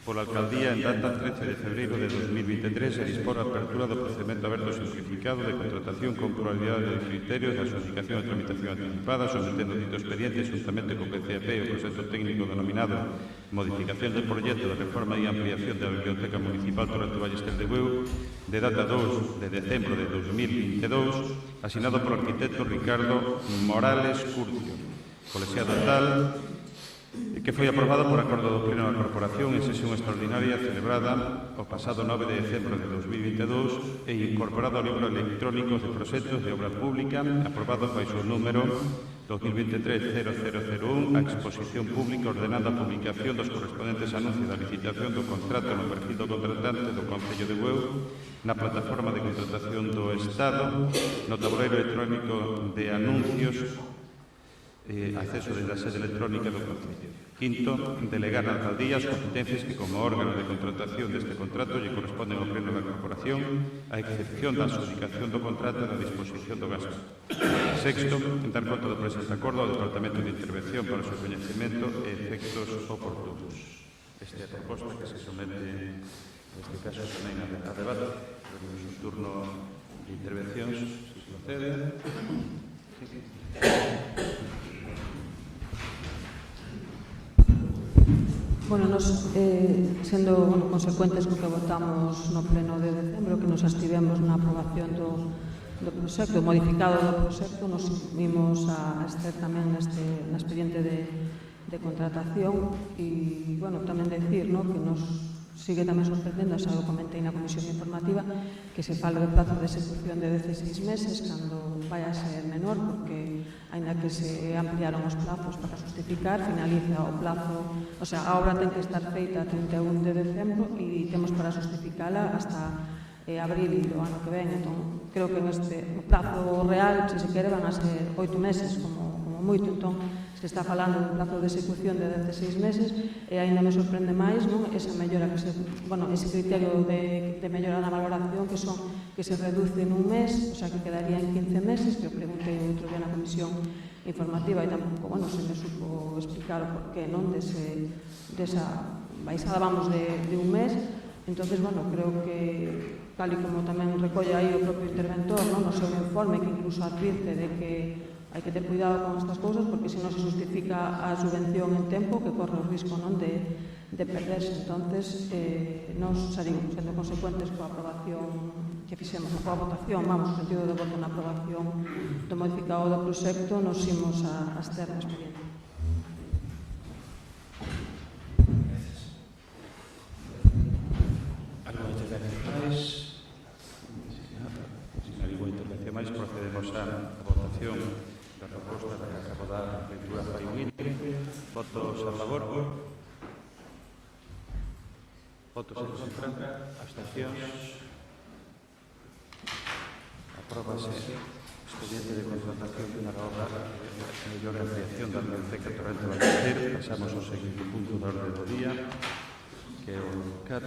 pola Alcaldía en data 13 de febreiro de 2023 e dispor a apertura do procedimento aberto simplificado de contratación con pluralidade de criterios de adjudicación e tramitación anticipada, sometendo dito expediente xuntamente con PCAP e o proxecto técnico denominado Modificación del proxecto de reforma e ampliación da Biblioteca Municipal Torrente Ballester de Bueu, de data 2 de decembro de 2022, asinado polo arquitecto Ricardo Morales Curcio, colexiado tal, que foi aprobado por acordo do Pleno da Corporación en sesión extraordinaria celebrada o pasado 9 de decembro de 2022 e incorporado ao libro electrónico de proxectos de obra pública aprobado baixo o número 2023-0001 a exposición pública ordenando a publicación dos correspondentes anuncios da licitación do contrato no perfil do contratante do Concello de Bueu na plataforma de contratación do Estado, no tabuleiro electrónico de anuncios, acceso desde a sede electrónica do Concello. Quinto, delegar na Alcaldía as competencias que como órgano de contratación deste contrato lle corresponden ao Pleno da Corporación, a excepción da adjudicación do contrato e da disposición do gasto. Sexto, dar conta do presente acordo ao Departamento de Intervención para o seu coñecemento e efectos oportunos. Esta é a proposta que se somete, neste caso, tamén a debate. Temos un turno de intervencións, se procede. Bueno, nos, sendo consecuentes co que votamos no pleno de decembro, que nos abstivemos na aprobación do proxecto, modificado do proxecto, nos vimos a estar tamén na expediente de contratación e, bueno, tamén decir, ¿no?, que nos sigue tamén sorprendendo, xa o comentei na comisión informativa, que se fala de plazo de execución de 16 meses cando vai a ser menor, porque aínda que se ampliaron os plazos para justificar, finaliza o plazo, o sea, a obra ten que estar feita a 31 de decembro e temos para justificala hasta abril do ano que ven. Entón, creo que neste plazo real, se se quere, van a ser 8 meses como moito. Entón, se está falando de un plazo de execución de 16 meses e aínda me sorprende máis, non, esa mellora que se, bueno, ese criterio de mellora na valoración que se reduce nun mes, o sea, que quedaría en 15 meses, que eu preguntei outro día na comisión informativa e tampouco, bueno, se me supo explicar o porqué, non, desa baixada, vamos, de un mes. Entonces, bueno, creo que, tal e como tamén recolle aí o propio interventor, non, no seu informe, que incluso advirte de que hai que ter cuidado con estas cousas, porque se non se justifica a subvención en tempo, que corre o risco, non, de perderse. Entonces, nos salimos sendo consecuentes coa aprobación que fixemos, coa votación, vamos, no sentido de voto na aprobación do modificado do proxecto, nos imos a abster no expediente. Algo de máis? Se non hai ninguna intervención máis, procedemos a votación da proposta da que acabo de dar lectura fai un intre. Votos a favor? Votos en contra? Abstencións? Apróbase expediente de contratación para obra de mellor ampliación da biblioteca Torrente Ballester. Pasamos ao seguinte punto da orde do día, que é o 4,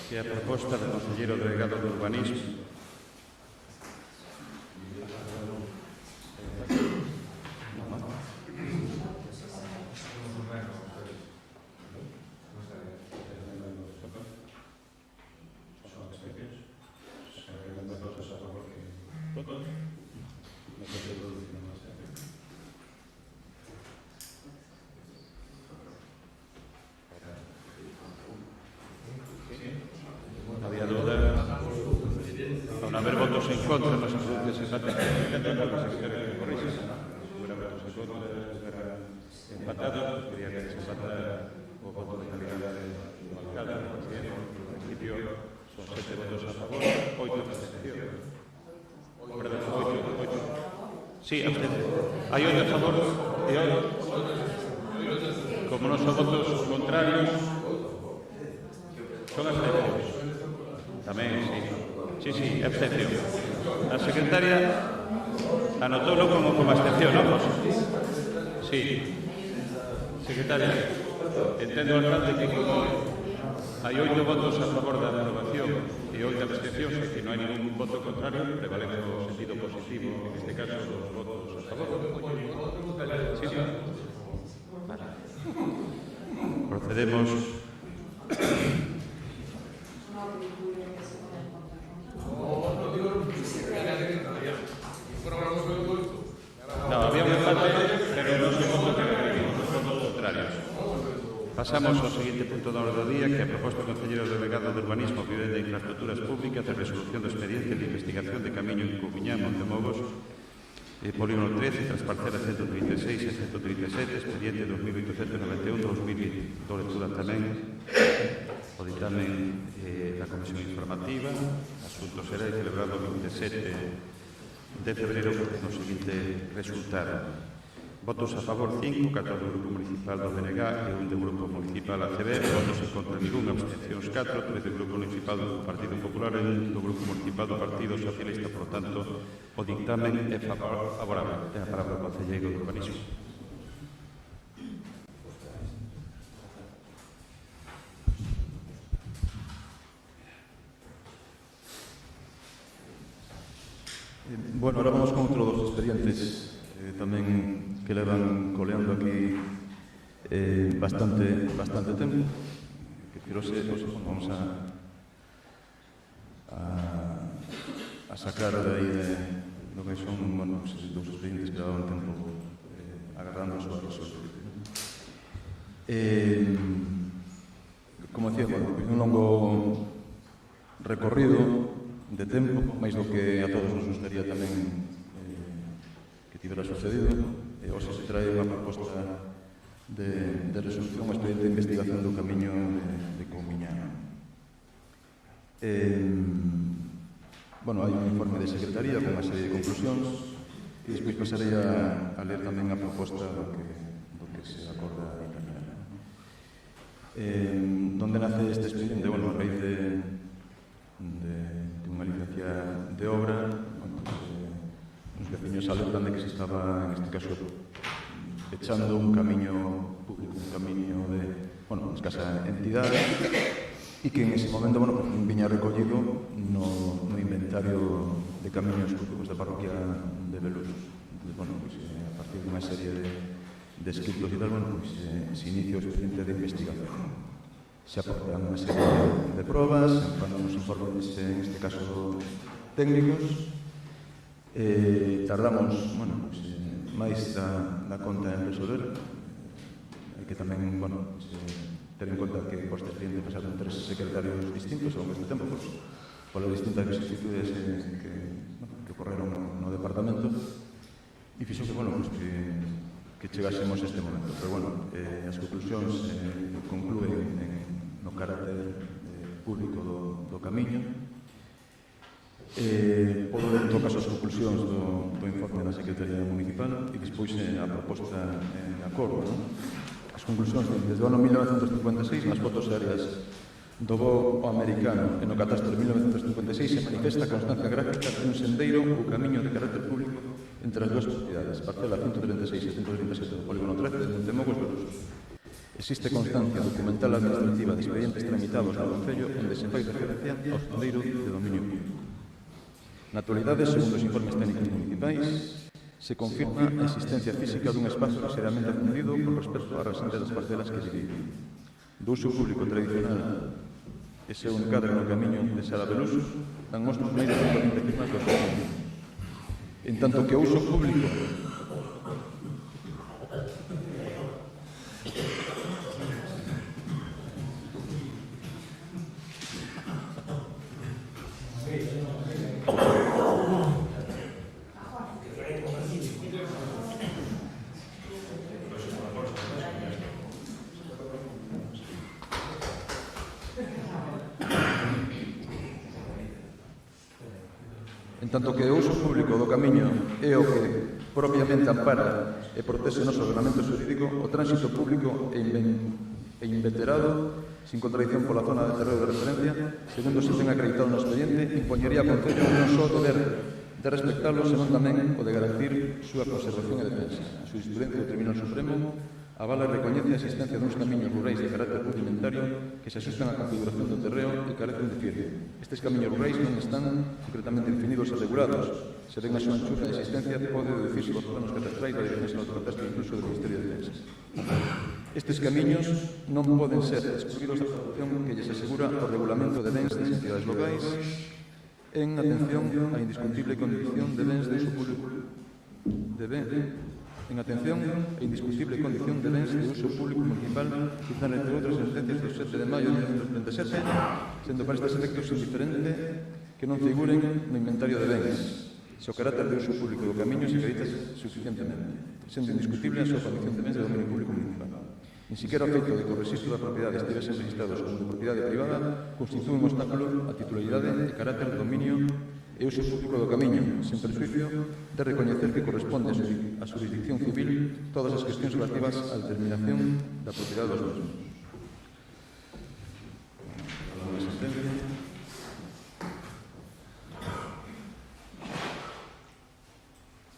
que é a proposta do conselleiro delegado de Urbanismo en contra, non se produce ese empate. Entendo que se quere que corrixe. Hubiera votos en contra, empatado, quería que se empatara o voto de calidad do alcalde, do presidente. En principio, son 7 votos a favor, 8 abstención. Perdón, 8. Sí, abstención. Hai 8 a favor e 8. Como non son votos contrarios, son abstencións. Tamén, sí. Sí, abstención. A secretaria anotólo como abstención, non? Sí. Secretaria, entendo alcalde que como hai 8 votos a favor da aprobación e 8 abstencións e que non hai ningún voto contrario, prevalece o sentido positivo, en este caso, dos votos a favor. Sí. Vale. Procedemos. No, había un empate, pero non se voto que os votos contrarios. Pasamos ao seguinte punto da orde do día, que é a proposta do conselleiro delegado de Urbanismo, Vivenda e Infraestructuras Públicas de resolución do expediente de investigación de Camiño en Cubiñán, Montemobos, polígono 13, tras parcelas 136 e 137, expediente 2891-2020. Do lectura tamén o ditamen da Comisión Informativa. Asunto será celebrado o 27 de febrero no seguinte resultado. Votos a favor 5, 4 do Grupo Municipal do BNG e 1 do Grupo Municipal ACB. Votos en contra ningún, abstencións 4, 3 do Grupo Municipal do Partido Popular e 1 do Grupo Municipal do Partido Socialista. Por tanto, o dictamen é favorable. Ten a palabra o concelleiro de Urbanismo. Bueno, ahora vamos con outro dos expedientes tamén que levan coleando aquí bastante tempo, que vamos a sacar de aí do que son, bueno, dos expedientes que levan tempo agardando a súa resolución. Como decía, un longo recorrido de tempo, máis do que a todos nos gustaría tamén que tivera sucedido, e hoxe se trae unha proposta de resolución ao expediente de investigación do camiño de Coumiñán. Bueno, hai un informe de secretaría con unha serie de conclusións e despois pasarei a ler tamén a proposta do que se acorda en Cámara. Donde nace este expediente? Bueno, a raíz de unha licencia de obra, os veciños alertan de que se estaba, en este caso, echando un camiño público, un camiño de, bueno, escasa entidade, e que en ese momento, bueno, pues, viña recollido no inventario de camiños públicos da parroquia de Belus. Entonces, bueno, pues, a partir de unha serie de escritos e tal, bueno, pues, se inicia o expediente de investigación. Se aportan unha serie de probas, se fan uns informes, en este caso, técnicos. Tardamos, bueno, pues, máis da conta en resolver. Hai que tamén, bueno, pues, ter en conta que por este expediente pasaron 3 secretarios distintos ao longo deste tempo, pues, polas distintas vicisitudes que ocorreron no departamento, e fixo que, bueno, pues, que chegásemos a este momento. Pero, bueno, as conclusións conclúen no carácter público do camiño. Podo ler, en todo caso, as conclusións do informe da Secretaría Municipal e despois a proposta en acordo. As conclusións desde o ano 1956 nas fotos aéreas do voo americano e no catastro de 1956 se manifesta a constancia gráfica de un sendeiro ou camiño de carácter público entre as dúas propiedades, parcela 136 e 137 do polígono 13 de Montemogos de Luz. Existe constancia documental administrativa de expedientes tramitados no Concello onde se fai referencia ao sendeiro de dominio público. Na actualidade, segundo os informes técnicos municipais, se confirma a existencia física dun espazo seriamente atendido con respecto á resente das parcelas que divide. Do uso público tradicional e seu encadre no camiño de Sala Belus dan mostros meios de confirmar do camiño. En tanto que o uso público do camiño é o que propiamente ampara e protege o noso ordenamento xurídico, o tránsito público e inveterado, sin contradición pola zona de terreo de referencia, segundo se ten acreditado no expediente, impoñería ao Concello non só o deber de respectalo, senón tamén o de garantir súa conservación e defensa. A xurisprudencia do Tribunal Supremo avala e recoñece a existencia duns camiños rurais de carácter rudimentario que se asustan á configuración do terreo e carecen de firme. Estes camiños rurais non están concretamente definidos e regulados. Se ven a súa anchura e existencia, pode deducirse dos planos catastrais da Dirección Xeral do Catastro e incluso do Ministerio de Defensa. Estes camiños non poden ser excluídos da protección que lles asegura o regulamento de bens das entidades locais en atención á indiscutible condición de bens de uso público municipal citada entre outras sentencias do 7 de maio de 1937, sendo para estes efectos indiferente que non figuren no inventario de bens, se o carácter de uso público do camiño se acredita suficientemente, sendo indiscutible a súa condición de bens de dominio público municipal. Ni siquiera o feito de que o registro da propiedade estivesen registrados como de propiedade privada constitúe un obstáculo a titularidade e carácter de dominio e uso público do camiño, sen perjuicio de recoñecer que corresponde a xurisdicción civil todas as cuestións relativas á determinación da propiedade dos mesmos.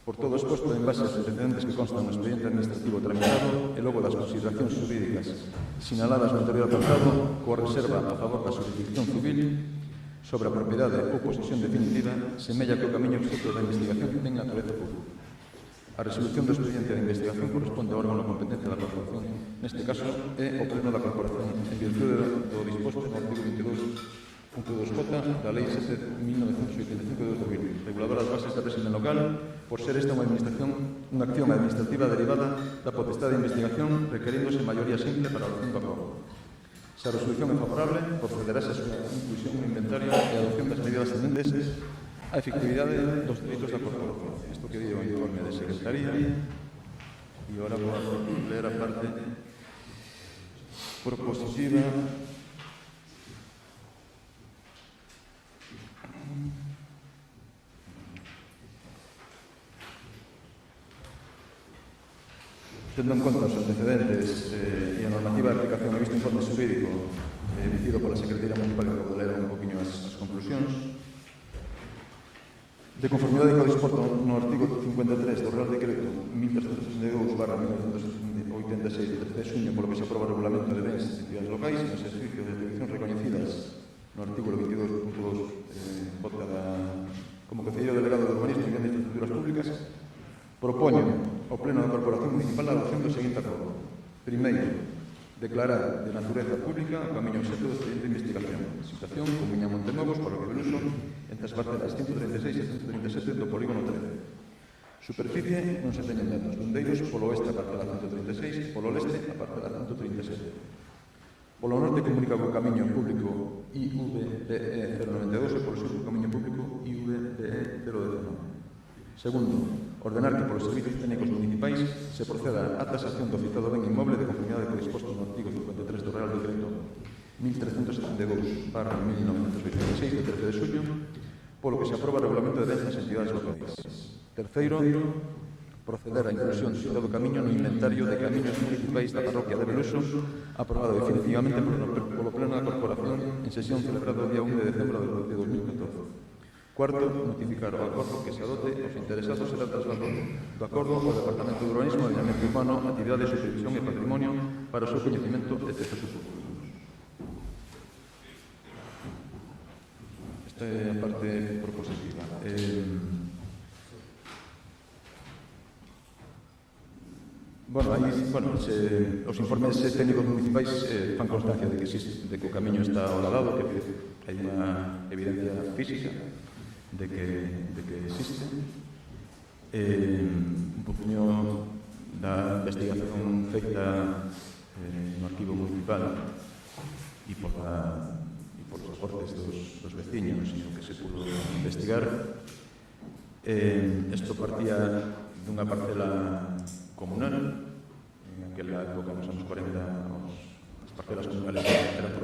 Por todo exposto en base aos antecedentes que constan no expediente administrativo tramitado e logo das consideracións jurídicas sinaladas no anterior apartado, coa reserva a favor da xurisdicción civil sobre a propiedade ou posesión definitiva, semella que o camiño obxecto da investigación ten natureza pública. A resolución do expediente de investigación corresponde ao órgano competente da Corporación. Neste caso, é o Pleno da Corporación, en virtude do disposto no artigo 22.2j da Lei 7.1985 de 2000, reguladora das bases da régimen local, por ser esta unha acción administrativa derivada da potestade de investigación, requeríndose maioría simple para a adopción do acordo. Se a resolución é favorable, procederase a súa inclusión no inventario e a adopción das medidas tendentes a efectividade dos dereitos da corporación. Isto que dio o informe de Secretaría, e agora vou a ler a parte propositiva. Tendo en conta os antecedentes e a normativa de aplicación ao visto informe xurídico emitido pola Secretaría Municipal, que vou ler un poquinho as conclusións. De conformidade co disporto no artigo 53 do Real Decreto 1362/1986 de 13 de xuño, polo que se aproba o regulamento de bens de entidades locais nos servicios de protección reconhecidas no artículo 22.2 como concelleiro delegado de urbanismo e de infraestructuras públicas, propoño ao Pleno da Corporación Municipal a adopción do seguinte acordo. Primeiro, declarar de natureza pública o camiño obxecto do expediente de investigación, situación Comuña Montenovos, Parroquia Beluso, entre as parcelas 136 e 137 do polígono 13. Superficie non se teñen datos. Lundeiros polo oeste a parcela 136, polo leste a parcela 137. Polo norte comunica co camiño público IVBE 092 e polo sur co camiño público IVBE 019. Segundo, ordenar que polos servicios técnicos municipais se proceda á tasación do citado ben inmoble de conformidade co disposto no artigo 53 do Real Decreto 1372/1986 de 13 de xullo, polo que se aproba o regulamento de bens nas entidades locais. Terceiro, proceder á inclusión do citado camiño no inventario de camiños municipais da parroquia de Beluso, aprobado definitivamente polo Pleno da Corporación en sesión celebrada o día 1 de decembro de 2014. Cuarto, notificar o acordo que se adote aos interesados será traslado do acordo ao Departamento de Urbanismo, Ordenamento Urbano, Actividade, Supervisión e Patrimonio para o seu coñecemento e efectos futuros. Esta é a parte propositiva. Os informes técnicos municipais fan constancia de que o camiño está holadado, que hai unha evidencia física de que existe. Un poquinho da investigación feita no arquivo municipal e por os aportes dos veciños e o que se pudo investigar. Isto partía dunha parcela comunal, en aquela época, nos anos 40, as parcelas comunales eran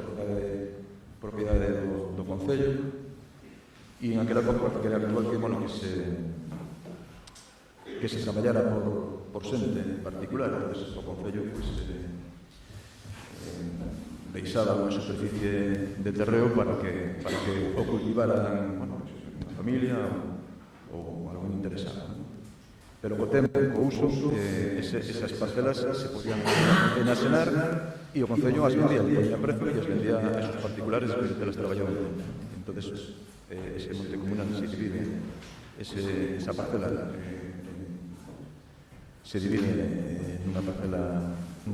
propiedade do Concello, e en aquela época parece que era habitual que se traballara por xente particular. Entonces, o Concello deixaba unha superficie de terreo para que o cultivaran unha familia ou algún interesado. Pero co tempo, co uso, esas parcelas se podían enasenar e o Concello as vendía, ponía precio e as vendía a esos particulares que las traballaban. Entonces, ese monte comunal se divide, esa parcela se divide nunha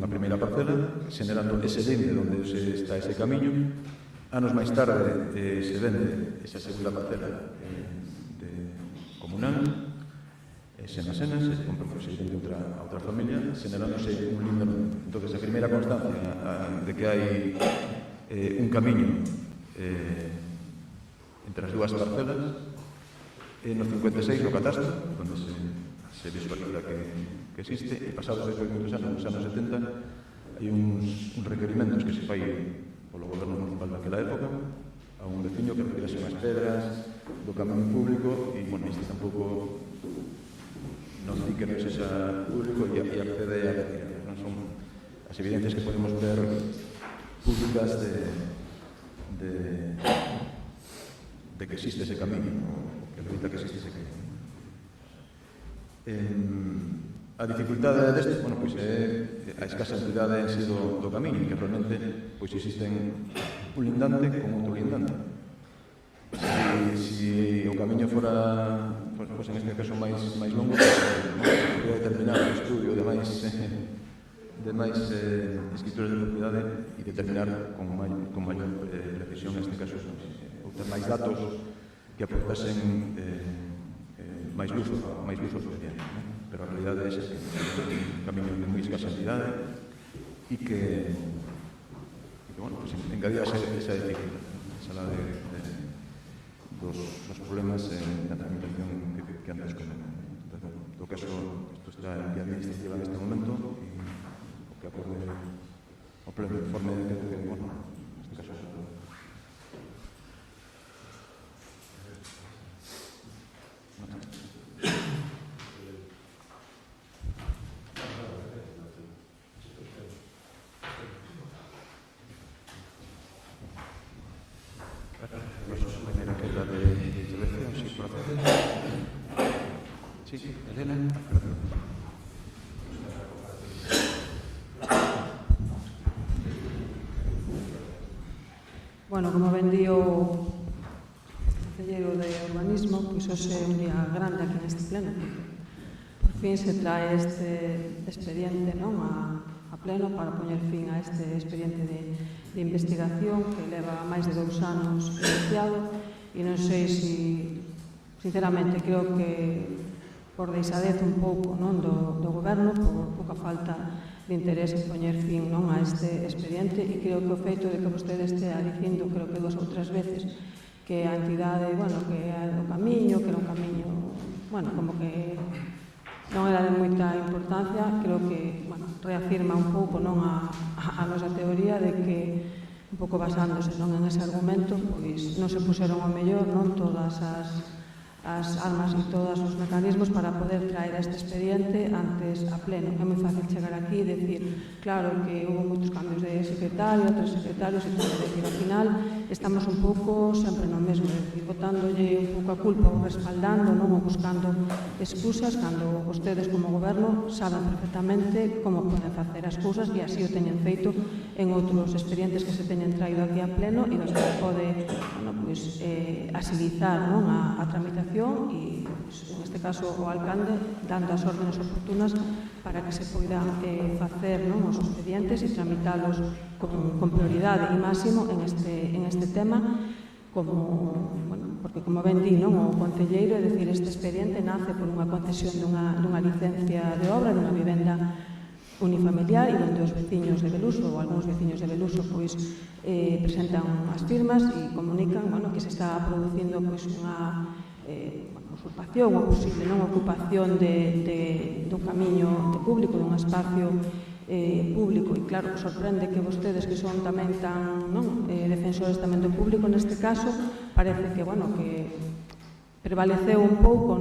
primeira parcela, generando ese linde onde está ese camiño. Anos máis tarde se vende esa segunda parcela comunal, se enasena, se compra posiblemente a outra familia, generándose un lindo nome. Entón, a primeira constancia de que hai un camiño entre as dúas parcelas no 56 no catastro, onde se visualiza que existe, e pasados moitos anos, nos anos 70, hai uns requerimentos que se fai polo goberno municipal daquela época a un veciño que retirase unhas pedras do camiño público e, bueno, isto tampouco non di que non sexa público e accede a retirar. Non son as evidencias que podemos ver públicas de que existe ese camiño, que acredita que existe ese camiño. A dificultade deste, bueno, pois é a escasa entidade en sí do camiño, que realmente pois existen un lindante con outro lindante. Si o camiño fora, pois en este caso máis longo, podría determinar o estudio de máis escrituras de propiedade e determinar con maior precisión, en este caso, ou ter máis datos que aportasen máis luz ao expediente. Pero a realidade é que é un camiño de moi escasa entidade e que bueno, pues engadía esa dificultad, esa la de dos problemas na tramitación que antes comenté. En todo caso, isto está en vía administrativa en este momento e o que acorde o pleno informe que bueno, neste caso primera queda de intervención, sí, por favor. Sí, Elena. Bueno, como ben di o concelleiro de urbanismo, pois hoxe é un día grande aquí neste pleno. Por fin se trae este expediente a pleno para poñer fin a este expediente de investigación que leva máis de 2 anos iniciado e non sei se, sinceramente, creo que por deixadez un pouco do goberno, por pouca falta de interés en poñer fin a este expediente, e creo que o feito de que vostede estea dicindo, creo que 2 ou 3 veces, que a entidade, que era o camiño, que era un camiño, como que non era de moita importancia, creo que, reafirma un pouco a nosa teoría de que, un pouco basándose en ese argumento, pois non se puseron ao mellor todas as armas e todos os mecanismos para poder traer este expediente antes a pleno. É moi fácil chegar aquí e decir, claro que houve moitos cambios de secretario, tres secretarios, e decir, ao final estamos un pouco sempre no mesmo, botándolle un pouco a culpa ou respaldando, ou buscando excusas, cando vostedes como goberno saben perfectamente como poden facer as cousas e así o teñen feito en outros expedientes que se teñen traído aquí a pleno e nos pode agilizar a tramitación e, en este caso, o alcalde dando as órdenes oportunas para que se poidan facer os expedientes e tramitalos con prioridade e máximo en este tema, porque, como ben di o concelleiro, é dicir, este expediente nace por unha concesión dunha licencia de obra dunha vivenda unifamiliar e onde os veciños de Beluso ou algúns veciños de Beluso presentan as firmas e comunican que se está producindo unha usurpación ou posible ocupación do camiño público, dun espacio público, e claro, sorprende que vostedes que son tamén tan defensores tamén do público, neste caso parece que prevaleceu un pouco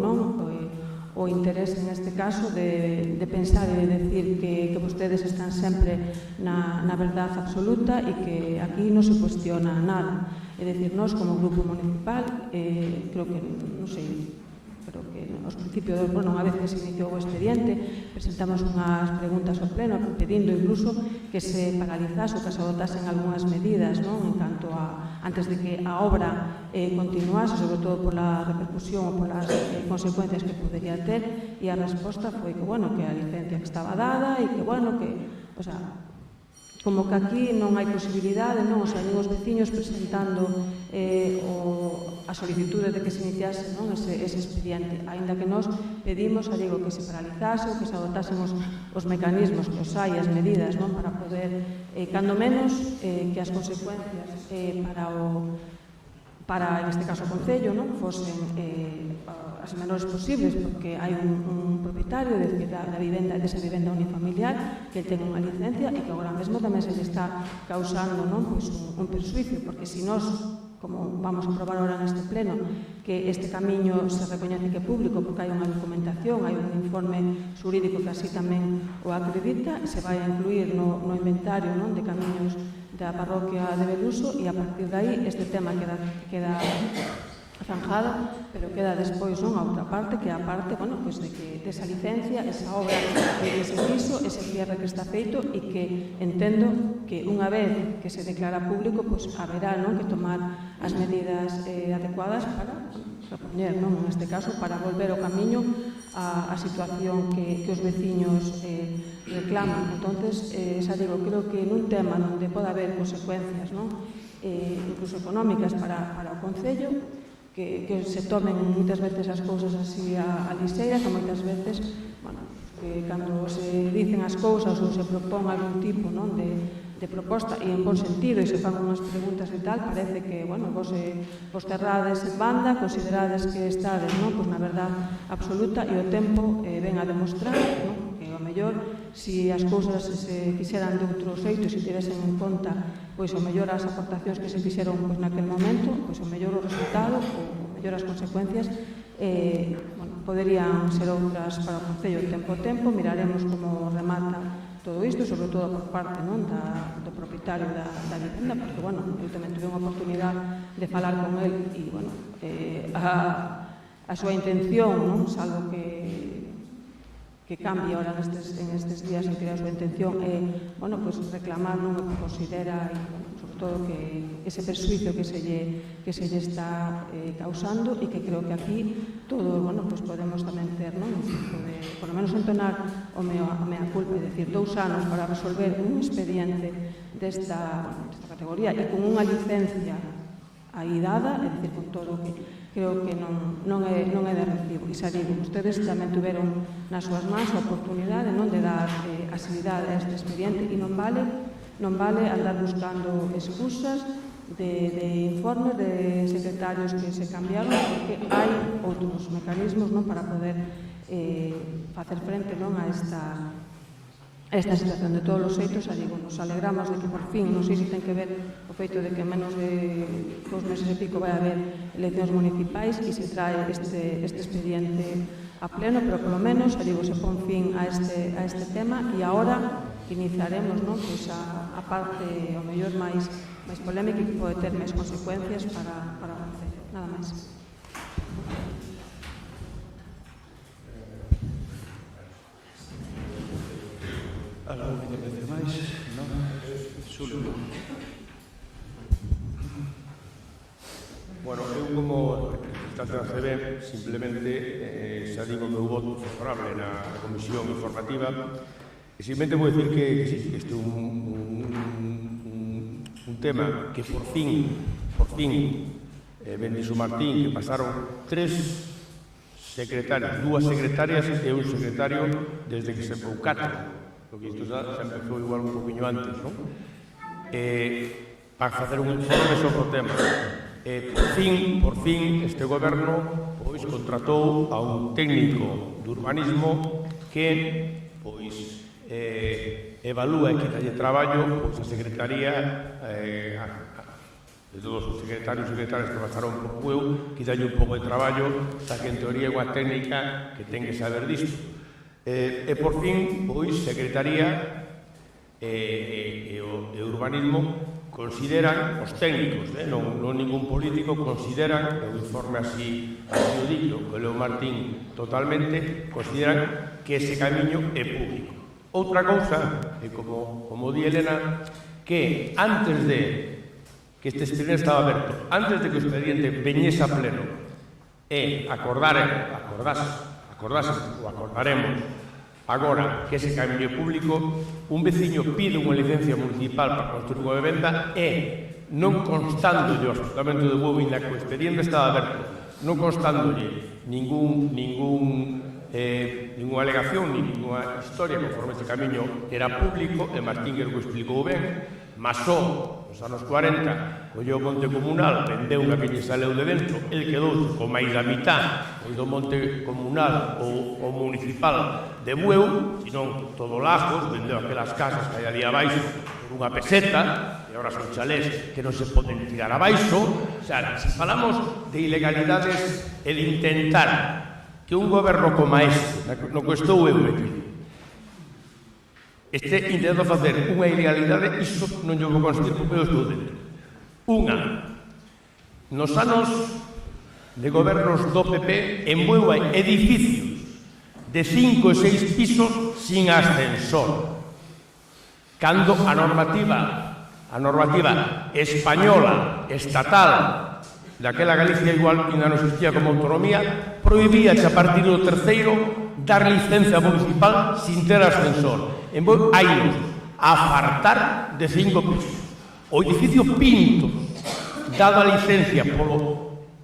o interés en este caso de pensar e de decir que vostedes están sempre na verdade absoluta e que aquí non se cuestiona nada. É dicir, nós como grupo municipal, creo que, non sei, pero que aos principios unha vez que se iniciou o expediente, presentamos unhas preguntas ao pleno pedindo incluso que se paralizase ou que se adoptasen algunhas medidas en canto a, antes de que a obra continuase, sobre todo pola repercusión ou polas consecuencias que podería ter, e a resposta foi que, que a licencia que estaba dada e que, como que aquí non hai posibilidade, os veciños presentando a solicitude de que se iniciase ese expediente, aínda que nós pedimos que se paralizase ou que se adoptasen os mecanismos que os hai, as medidas para poder, cando menos, que as consecuencias para, en este caso, o Concello, fosen as menores posibles, porque hai un propietario desa vivenda unifamiliar que ten unha licencia e que agora mesmo tamén se está causando un persuicio, porque se nós, como vamos a aprobar ahora neste pleno, que este camiño se recoñece que é público porque hai unha documentación, hai un informe xurídico que así tamén o acredita, se vai a incluir no inventario de camiños da parroquia de Beluso, e a partir de aí este tema queda zanjado, pero queda despois a outra parte, que é a parte de que desa licencia, esa obra ese piso, ese cierre que está feito, e que entendo que unha vez que se declara público, haberá que tomar as medidas adecuadas para propoñer, en este caso, para volver ao camiño a situación que os veciños reclaman. Entonces, xa digo, creo que nun tema onde pode haber consecuencias incluso económicas para o Concello, que se tomen moitas veces as cousas así a lixeira, que moitas veces, que cando se dicen as cousas ou se propón algún tipo de proposta e en bon sentido, e se fan unhas preguntas e tal, parece que, bueno, vos terrades en banda, considerades que estades, non, pois na verdad absoluta, e o tempo ven a demostrar, non, que ao mellor, se as cousas se fixeran de outro xeito, se tivesen en conta, pois ao mellor as aportacións que se fixeron pois naquel momento, pois ao mellor o resultado, ou ao mellor as consecuencias, bueno, poderían ser outras para o Concello tempo a tempo. Miraremos como remata todo isto, sobre todo por parte, non, do propietario da vivenda, porque, bueno, eu tamén tuve unha oportunidade de falar con el e, bueno, a súa intención, non, salvo que cambie ahora en estes días, en que a súa intención é, bueno, pues reclamar, non, o que considera, e, bueno, sobre todo que ese persuicio que se lle está causando, e que creo que aquí todos, bueno, pues podemos tamén ter, non, un tipo de, por lo menos entonar a mea culpa, é dicir, 2 anos para resolver un expediente desta categoría e con unha licencia aí dada, é dicir, con todo o que creo que non é de recibo. E xa digo, ustedes tamén tuveron nas súas mans a oportunidade, non, de dar asilidade a este expediente, e non vale andar buscando excusas de informes de secretarios que se cambiaron, porque hai outros mecanismos, non, para poder facer frente, non, a esta situación. De todos os xeitos, xa digo, nos alegramos de que por fin, non sei se ten que ver o feito de que en menos de 2 meses e pico vai haber eleccións municipais e se trae este expediente a pleno, pero polo menos, xa digo, se pon fin a este tema, e agora iniciaremos, non, pois a parte ao mellor máis polémica e que pode ter máis consecuencias para o Concello. Nada máis. Algo que te máis? Non? Xulio. Bueno, eu como representante da CB, simplemente xa digo o meu voto favorable na comisión informativa, e simplemente vou dicir que sí, este é un tema que por fin Bendiso Martín, que pasaron 3 secretarios, 2 secretarias e un secretario desde que se empezou 4, porque isto xa empezou igual un poquinho antes, non? Para facer un informe sobre o tema. Por fin, este goberno pois contratou a un técnico de urbanismo que pois evalúa e que dalle traballo pois a secretaría de todos os secretarios que pasaron por PUEU, que dalle un pouco de traballo, xa que en teoría é unha técnica que ten que saber disto. E por fin, pois, secretaría e urbanismo consideran, os técnicos, non ningún político, consideran, o informe así o dicto, que Leo Martín totalmente, consideran que ese camiño é público. Outra cousa, é como di Elena, que antes de que este expediente estaba aberto, antes de que o expediente veñese a pleno e acordaremos agora que ese camiño público, un veciño pide unha licencia municipal para construir unha vivenda e non constándolle o asentamiento de Bueu, inda que o expediente estaba aberto, non constándolle ninguna alegación, ninguna historia conforme ese camiño era público, e Martín que o explicou ben, Masó, nos anos 40, colleu o monte comunal, vendeu unha que lle saleu de dentro, el quedou con máis da mitad, o do monte comunal ou municipal de Bueu, senón todo Lagos, vendeu aquelas casas que hai ali abaixo por unha peseta, e agora son chalés que non se poden tirar abaixo. O sea, se falamos de ilegalidades e de intentar que un goberno como este, no que estou eu metido, este intentando facer unha ilegalidade, iso non lle vou conseguir porque eu estou dentro. Nos anos de gobernos do PP, en Bueu hai edificios de 5 e 6 pisos sin ascensor. Cando a normativa española, estatal, daquela Galicia igual ainda non existía como autonomía, prohibía a partir do terceiro dar licencia municipal sin ter ascensor. En Bueu hai a fartar de 5 pisos. O edificio Pinto, dada a licencia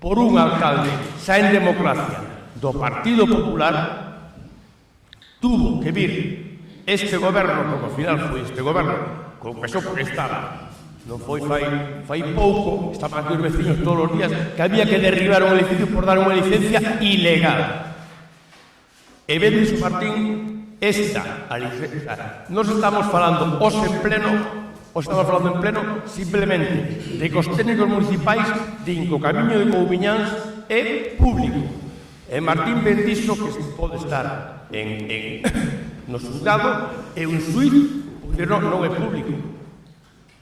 por un alcalde xa en democracia do Partido Popular, tuvo que vir este goberno, porque ao final foi este goberno, confesou porque estaba. Non foi fai pouco, estaban aquí os veciños todos os días, que había que derribar un edificio por dar unha licencia ilegal. E vedes, Martín, esta a licencia. Nos estamos falando en pleno, simplemente de que os técnicos municipais din que o camiño de Coubiñáns é público. E Martín ben dixo que pode estar no xulgado e un xuíz porque non é público,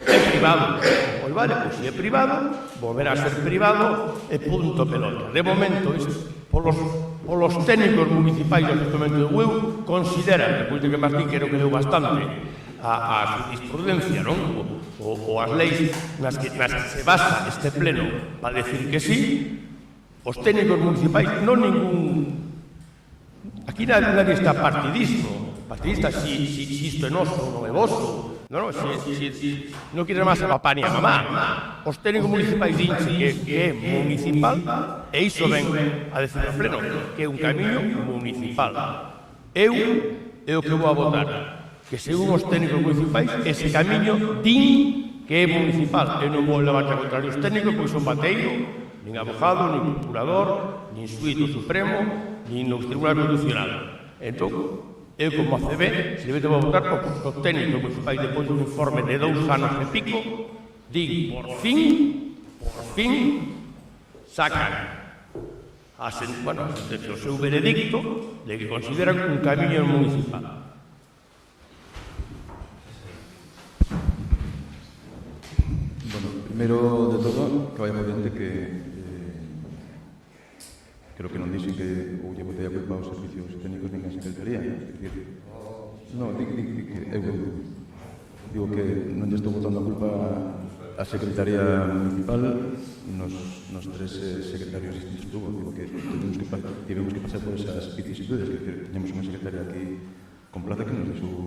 é privado. Pois vale, pois se é privado, volverá a ser privado e punto pelota. De momento, polos técnicos municipais do Ayuntamiento de Bueu consideran, depois de que Martín creo que deu bastante a jurisprudencia, non? Ou as leis nas que se basa este pleno para decir que sí, os técnicos municipais, non ningún... Aquí nadie está partidista, si isto é noso ou non é voso. Non queres máis a papá ni a mamá. Os técnicos municipais dinse que é municipal e iso ven a decir no pleno, que é un camiño municipal. Eu é o que vou a votar, que según os técnicos municipais ese camiño din que é municipal. Eu non vou levar a contrario os técnicos, pois son bateiro, nin abogado, nin procurador, nin xuíz do Supremo, nin no Tribunal Constitucional. Entón, eu como ACB, se debe vou votar porque os técnicos municipais depois dun informe de 2 anos e pico din, por fin sacan o seu veredicto de que consideran un camiño municipal. Bueno, primeiro de todo, que vaya por diante que creo que non dixen que ou lle botei a culpa aos servicios técnicos nin a Secretaría. Non, digo que non lle estou botando a culpa a Secretaría Municipal nos 3 secretarios distintos que tuvo. Digo que tivemos que pasar por esas vicisitudes, que teñamos unha secretaria aquí con plaza que nos deixou,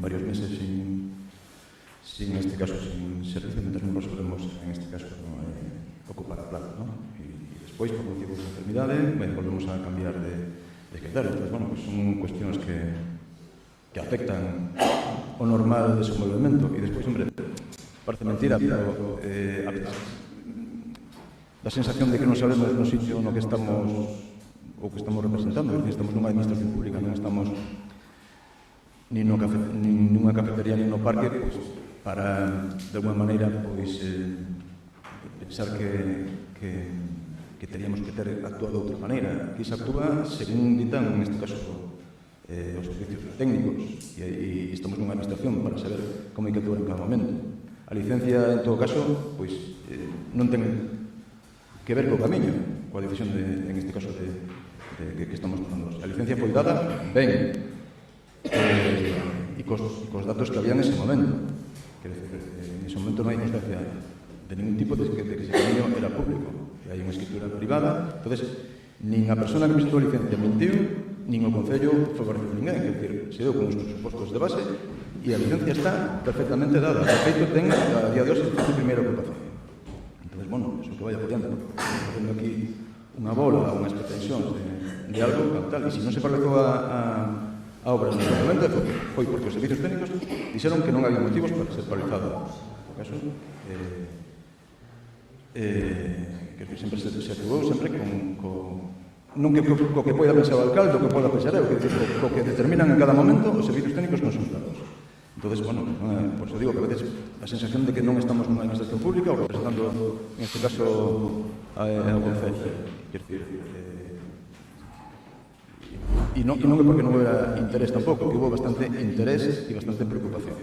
varios meses sin este caso, sin servicio, mientras non resolvemos en este caso ocupar a plaza, non? Despois, por motivos de enfermidade, volvemos a cambiar de secretario. Entón, son cuestións que afectan o normal desenvolvemento. E despois, parece mentira, pero da sensación de que non sabemos no sitio no que estamos ou que estamos representando. Estamos nunha administración pública, non estamos nin nunha cafetería nin no parque para, de alguma maneira, pensar que teríamos que ter actuado de outra maneira. Aquí se actúa según ditan, en este caso, os servicios técnicos, e estamos nunha administración para saber como hai que actuar en cada momento. A licencia, en todo caso, non ten que ver co camiño, coa decisión, en este caso, que estamos tomando. A licencia foi dada ben, e cos datos que había en ese momento. En ese momento non hai constancia de ningún tipo de que ese camiño era público. Hai unha escritura privada, entonces nin a persona que presentou a licencia mentiu, nin o Concello favoreceu ninguén, é dicir, se deu con os presupostos de base e a licencia está perfectamente dada. De feito, ten a día de hoxe a primeira ocupación. Entonces, eso que vaya por diante, facendo aquí unha bola, unhas pretensións de algo tal, e se non se paralizou a obra no momento, foi porque os servicios técnicos dixeron que non había motivos para ser paralizado. No caso, que sempre se actuou sempre non co que poida pensar o alcalde, o que poida pensar eu, co que determinan en cada momento os servicios técnicos consultados. Entón, por eso digo que a veces a sensación de que non estamos nunha administración pública ou representando, en este caso, ao Concello. Quer dicir, e non é porque non hubiera interés tampouco, que hubo bastante interés e bastante preocupación.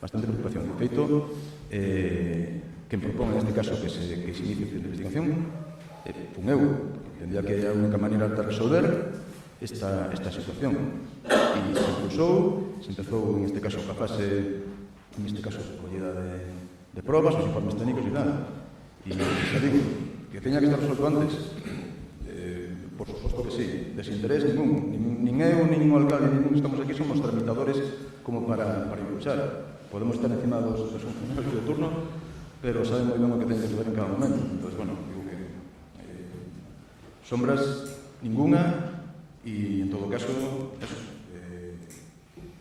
De feito, quen propón, en este caso, que se inicie a investigación, fun eu, tendría que hai a única maneira de resolver esta situación. E se impulsou, se empezou, en este caso, a fase, collida de probas, os informes técnicos e tal. E xa digo, que teña que estar resolto antes, por suposto que sí, desinterés ningún. Nin eu, nin o alcalde, nin estamos aquí, somos tramitadores como para impulsar. Podemos estar encima dos funcionarios de turno, pero saben moi ben o que teñen que saber en cada momento. Entón, digo que sombras ninguna, e en todo caso,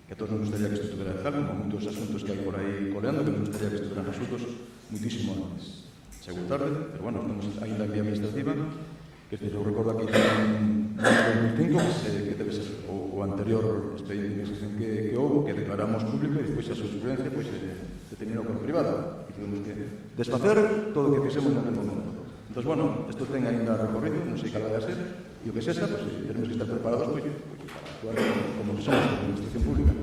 que que a todos nos gustaría que isto estuvera tal, como moitos asuntos que hai por aí coleando, que nos gustaría que estuveran resueltos muitísimo antes. Chegou tarde, pero bueno, estamos ainda en vía administrativa, que eu recordo aquí tamén en 2005, que debe ser o anterior expediente de investigación que houve, que declaramos público e despois a súa suplencia se tenía como privada. E tuvimos que desfacer todo o que fixemos naquele momento. Entón, bueno, isto ten ainda recorrido, non sei cal vai a ser, e o que sexa, pues, tenemos que estar preparados para actuar como que somos a administración pública.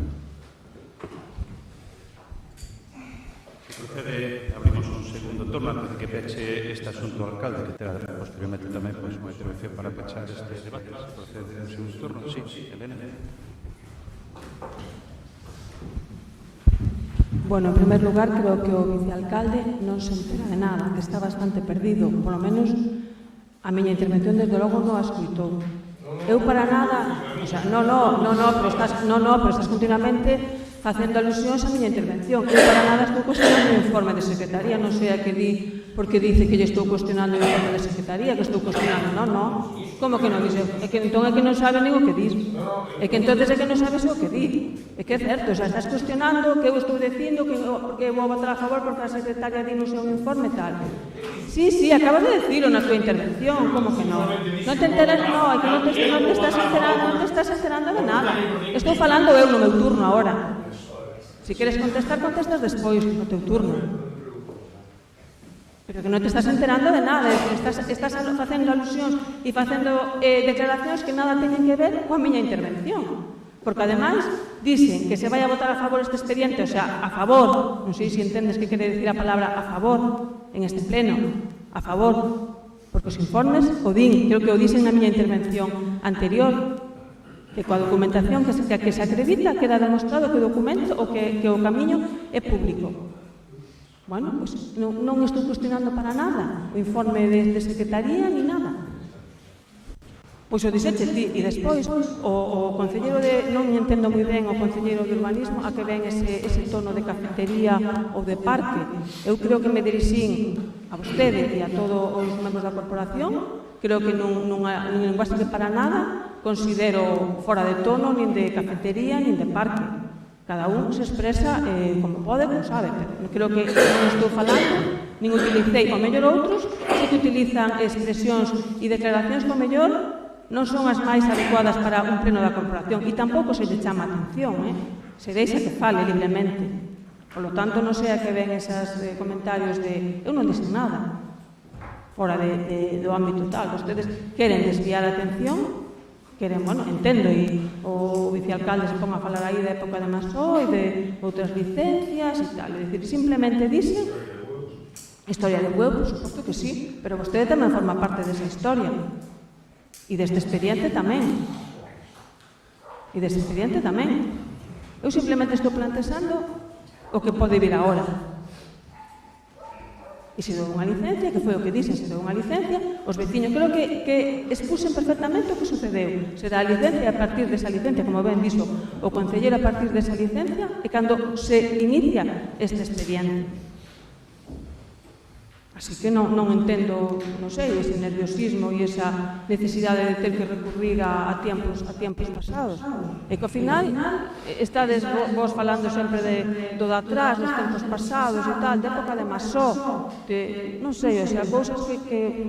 Procede, abrimos un segundo turno antes de que peche este asunto ao alcalde, que terá posteriormente tamén unha intervención para pechar este debate. Procede un segundo turno. Sí, Elena. Bueno, en primer lugar, creo que o vicealcalde non se entera de nada, que está bastante perdido. Por lo menos, a miña intervención, desde logo, non a escuitou. Eu para nada... O sea, pero estás continuamente facendo alusións a miña intervención. Eu para nada estou cuestionando o informe de secretaría, non sei a que di, porque dice que lle estou cuestionando o informe de secretaría, que estou cuestionando. Non. Como que non dice? É que entón é que non sabe nin o que dis. É que entonces é que non sabes o que di. É que é certo, xa estás cuestionando que eu estou dicindo que vou votar a favor porque a secretaria di no seu informe tal. Sí, acabas de decirlo na tua intervención, como que non? Non te enteras, non, é que non te estás enterando de nada. Estou falando eu no meu turno agora. Se queres contestar, contestas despois, no teu turno. Pero que non te estás enterando de nada, estás facendo alusións e facendo declaracións que nada teñen que ver coa miña intervención. Porque, ademais, dicen que se vai a votar a favor este expediente, o sea, a favor, non sei se entendes que quere dicir a palabra a favor en este pleno, a favor, porque os informes o din, creo que o dicen na miña intervención anterior, que coa documentación que se acredita queda demostrado que o documento ou que o camiño é público. Bueno, pois non estou cuestionando para nada o informe de secretaría ni nada. Pois o dixeche ti, e despois o concelleiro de... Non entendo moi ben o concelleiro de urbanismo a que ven ese tono de cafetería ou de parque. Eu creo que me dirixín a vostede e a todos os membros da corporación. Creo que non lenguaxe que para nada considero fora de tono, nin de cafetería, nin de parque. Cada un se expresa como pode, como sabe. Pero creo que non estou falando, nin utilicei, ao mellor outros, se que utilizan expresións e declaracións que ao mellor non son as máis adecuadas para un pleno da corporación e tampouco se lle chama atención, se deixa que fale libremente. Por lo tanto, non sei a que ven esos comentarios de eu non dixen nada fora do ámbito tal. Vostedes queren desviar a atención, queren, bueno, entendo, e o vicealcalde se pon a falar aí da época de Masó e de outras licencias e tal. É dicir, simplemente dicen historia de Bueu, por suposto que sí, pero vostede tamén forma parte desa historia. E deste expediente tamén. Eu simplemente estou plantexando o que pode vir agora. E se dou unha licencia, que foi o que dixen, se dou unha licencia, os veciños, creo que expusen perfectamente o que sucedeu. Se dá a licencia, a partir desa licencia, como ben dixo o concelleiro, a partir desa licencia, é cando se inicia este expediente. Así que non entendo, non sei, ese nerviosismo e esa necesidade de ter que recurrir a tiempos pasados. E que ao final estades vos falando sempre do de atrás, dos tempos pasados e tal, de época de Masó, non sei, o sea, cousas que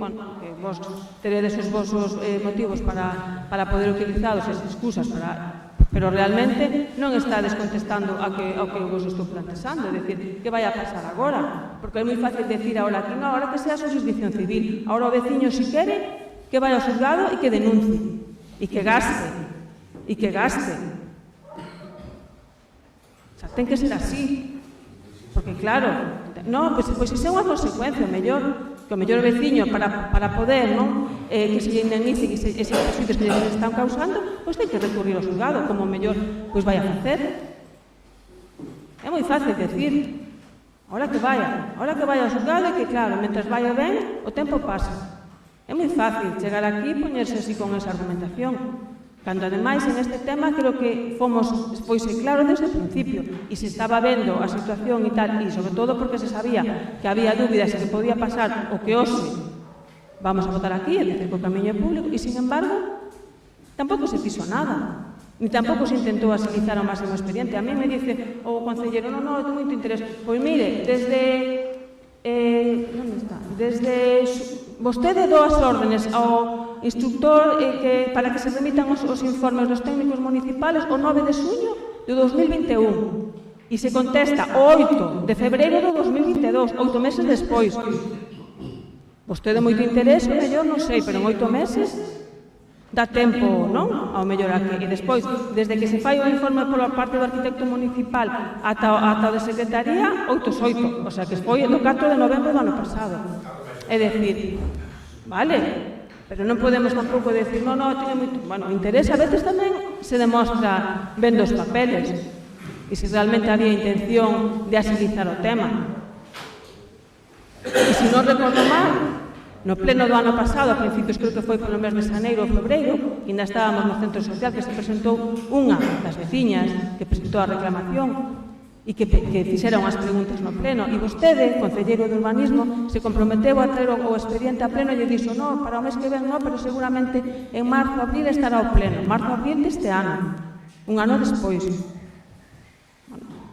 vos teredes os vosos motivos para poder utilizados, esas excusas pero realmente non estades contestando ao que vos estou plantexando, é dicir, que vai a pasar agora? Porque é moi fácil decir agora que non, agora que sea a xurisdicción civil, agora o veciño si quere que vai ao xulgado e que denuncie, e que gaste. O sea, ten que ser así, porque claro, non, pois iso é unha consecuencia, mellor, que o mellor veciño para poder, non, que se lle indemnice eses presuitos que lle están causando, pois ten que recurrir ao xulgado, como o mellor pois vai a facer. É moi fácil decir, ahora que vaya ao xulgado e que claro, mentre vaya ben, o tempo pasa. É moi fácil chegar aquí e poñerse así con esa argumentación. Cando, ademais, en este tema, creo que foi claro desde o principio e se estaba vendo a situación e tal, e sobre todo porque se sabía que había dúbidas e que podía pasar o que hoxe vamos a votar aquí, é dicir, que o camiño é público, e, sin embargo, tampouco se fixo nada. Ni tampouco se intentou agilizar ao máximo expediente. A mí me dice o concelleiro, non, ten moito interés. Pois mire, onde está? Desde vostede dou as órdenes ao instructor para que se remitan os informes dos técnicos municipales o 9 de xuño de 2021 e se contesta o 8 de febreiro de 2022, 8 meses despois. Vostede moito interés, o mellor non sei, pero en 8 meses dá tempo, non? Ao mellor aquí. E despois, desde que se fai o informe pola parte do arquitecto municipal ata o de secretaría, 8-8. O sea, que foi do 4 de novembro do ano pasado. É dicir, vale, pero non podemos tampouco decir, non, teño moito... Bueno, o interés a veces tamén se demostra vendo os papeles e se realmente había intención de agilizar o tema. E se non recordo mal, no pleno do ano pasado, a principios creo que foi polo mes de xaneiro ou febreiro, ainda estábamos no centro social que se presentou unha das veciñas que presentou a reclamación e que fixeron as preguntas no pleno, e vostede, concelleiro de urbanismo, se comprometeu a traer o expediente a pleno e lle dixo, non, para o mes que ven non, pero seguramente en marzo, abril estará o pleno, marzo, abril deste ano, un ano despois.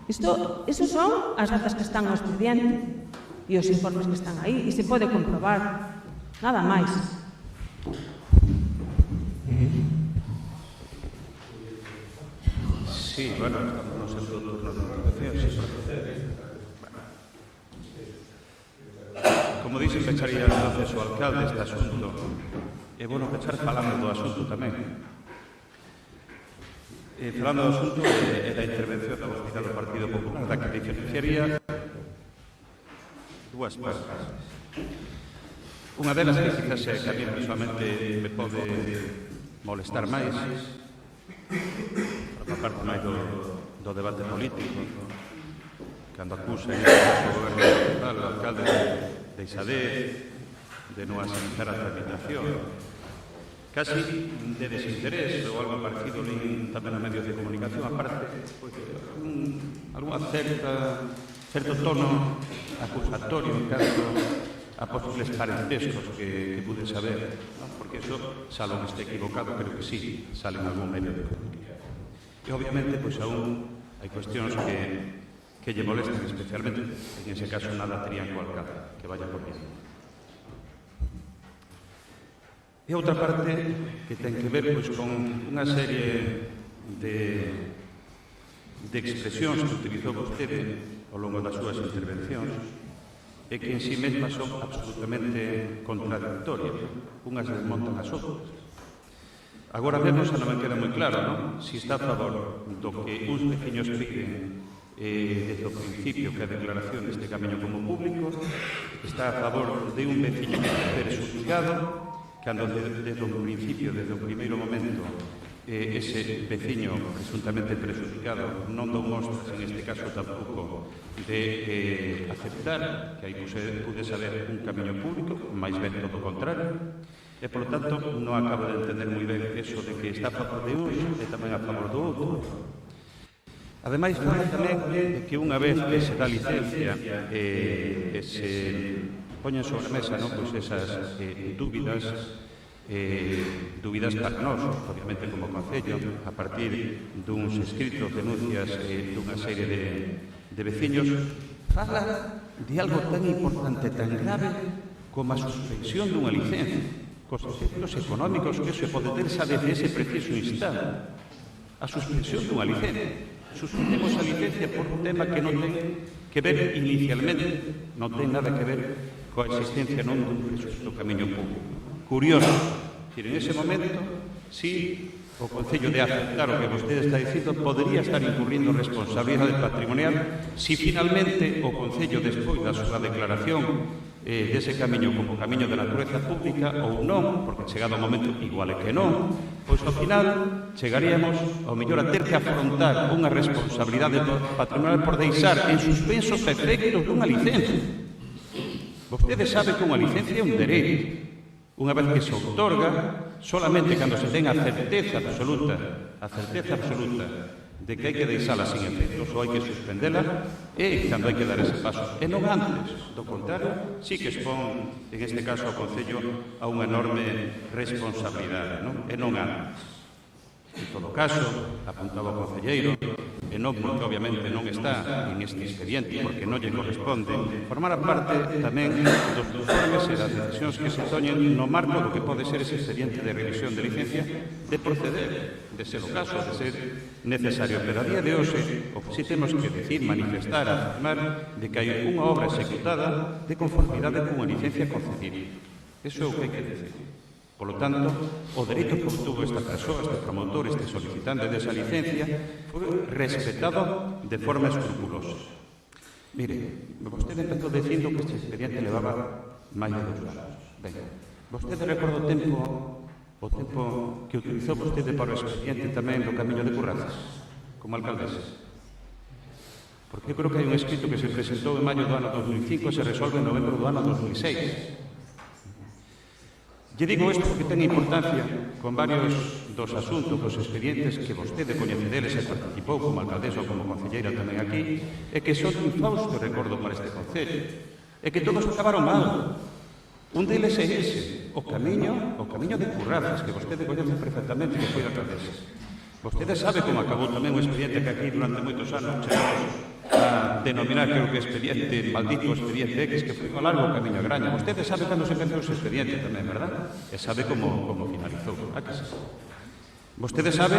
Isto son as datas que están no expediente e os informes que están aí, e se pode comprobar. Nada máis. Sí, bueno, estamos en todo turno de intervención, Como dixen, pecharía entonces o alcalde este asunto. É bueno pechar falando do asunto tamén. Falando do asunto e da intervención da voz do Partido Popular, da que diferenciaría dúas partes. Unha delas que quizás é que a mí personalmente me pode molestar máis, por parte máis do debate político, cando acusa o goberno municipal, o alcalde de Isadez, de non asentar a tramitación, casi de desinterés ou algo parecido tamén a medios de comunicación, aparte, alguna certo tono acusatorio en canto a posibles parentescos que pude saber, porque eso, salvo que esté equivocado, creo que sí, sale en algún medio de comunicación. E obviamente, pois aún hai cuestións que lle molestan, especialmente, en ese caso nada terían co alcalde, que vaya por mí. E outra parte que ten que ver pois, con unha serie de expresións que utilizou vostede ao longo das súas intervencións e que en sí mesmas son absolutamente contradictorias, unhas desmontan as outras. Agora mesmo xa non me queda moi claro, non? Si está a favor do que uns veciños piden desde o principio que a declaración deste camiño como público, está a favor de un veciño perxudicado, cando desde o principio, desde o primeiro momento, ese veciño presuntamente prejudicado non dou mostras, en este caso tampouco, de aceptar que aí pude saber un camiño público, máis ben todo o contrario, e, polo tanto, non acabo de entender moi ben eso de que está a favor de uns e tamén a favor do outro. Ademais, fala tamén de que unha vez que se dá licencia e se poñen sobre a mesa pois esas dúbidas para nós, obviamente como Concello, a partir duns escritos, denuncias dunha serie de veciños, fala de algo tan importante, tan grave como a suspensión dunha licencia, cos efectos económicos que se pode ter xa desde ese preciso instante. A suspensión dunha licencia. Suspendemos a licencia por un tema que non ten que ver inicialmente, non ten nada que ver coa existencia non dun presupuesto camiño público. Curioso, en ese momento, si o Concello de aceptar o que vostede está dicindo, podría estar incurrindo responsabilidade patrimonial si finalmente o Concello, despois da súa declaración dese camiño como camiño de natureza pública ou non, porque chegado o momento igual é que non, pois ao final chegaríamos ao mellor a ter que afrontar unha responsabilidade patrimonial por deixar en suspensos efectos dunha licencia. Vostede sabe que unha licencia é un dereito. Unha vez que se outorga, solamente cando se ten a certeza absoluta de que hai que deixala sin efectos ou hai que suspendela, é cando hai que dar ese paso. E non antes, do contrario, sí que expón, en este caso, ao Concello a unha enorme responsabilidade, non? E non antes. En todo caso, apuntaba o concelleiro, e non porque obviamente non está en este expediente, porque non lle corresponde, formar parte tamén dos informes e das decisións que se toñen no marco do que pode ser ese expediente de revisión de licencia de proceder, de ser o caso, de ser necesario. Pero a día de hoxe, o que sí temos que decir, manifestar, afirmar, de que hai unha obra executada de conformidade cunha licencia concedida. Eso é o que hai que decir. Por lo tanto, o dereito que obtuvo esta persoa, este promotor, este solicitante desa licencia, foi respetado de forma escrupulosa. Mire, vostede empezou dicindo que este expediente levaba máis de 2 anos. Ben, vostede recorda o tempo que utilizou vostede para o expediente tamén do Camiño de Currazas, como alcaldesa. Porque eu creo que hai un escrito que se presentou en maio do ano 2005 e se resolve en novembro do ano 2006. Lle digo isto porque ten importancia con varios dos asuntos, dos expedientes que vostede coñece deles e participou como alcaldesa ou como concelleira tamén aquí, e que son un fausto recordo para este concello, e que todos acabaron mal. Un deles é ese, o camiño de Currazas, que vostede coñece perfectamente que foi alcaldesa. Vostede sabe como acabou tamén o expediente que aquí durante moitos anos chegamos a denominar, creo que expediente, maldito expediente X, que foi o largo camiño a Graña. Vostede sabe cando se empezou ese expediente tamén, verdad? E sabe como finalizou. A que sabe? Vostede sabe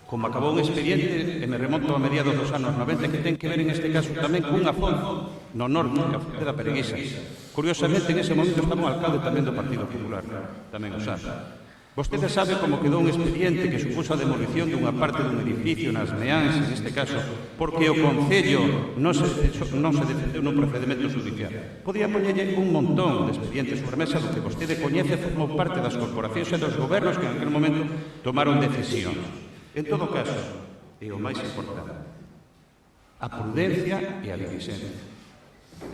como acabou un expediente, e me remonto a mediados dos anos 90, que ten que ver en este caso tamén cunha fonte no norte, a fonte da Pereguisa. Curiosamente, en ese momento estaba un alcalde tamén do Partido Popular, tamén o sabe. Vostede sabe como quedou un expediente que supuso a demolición dunha parte dun edificio nas Meáns, en este caso, porque o Concello non se defendeu nun procedimento judicial. Podía poñerlle un montón de expedientes sobre a mesa do que vostede coñece formou parte das corporacións e dos gobernos que en aquel momento tomaron decisións. En todo caso, é o máis importante, a prudencia e a diligencia.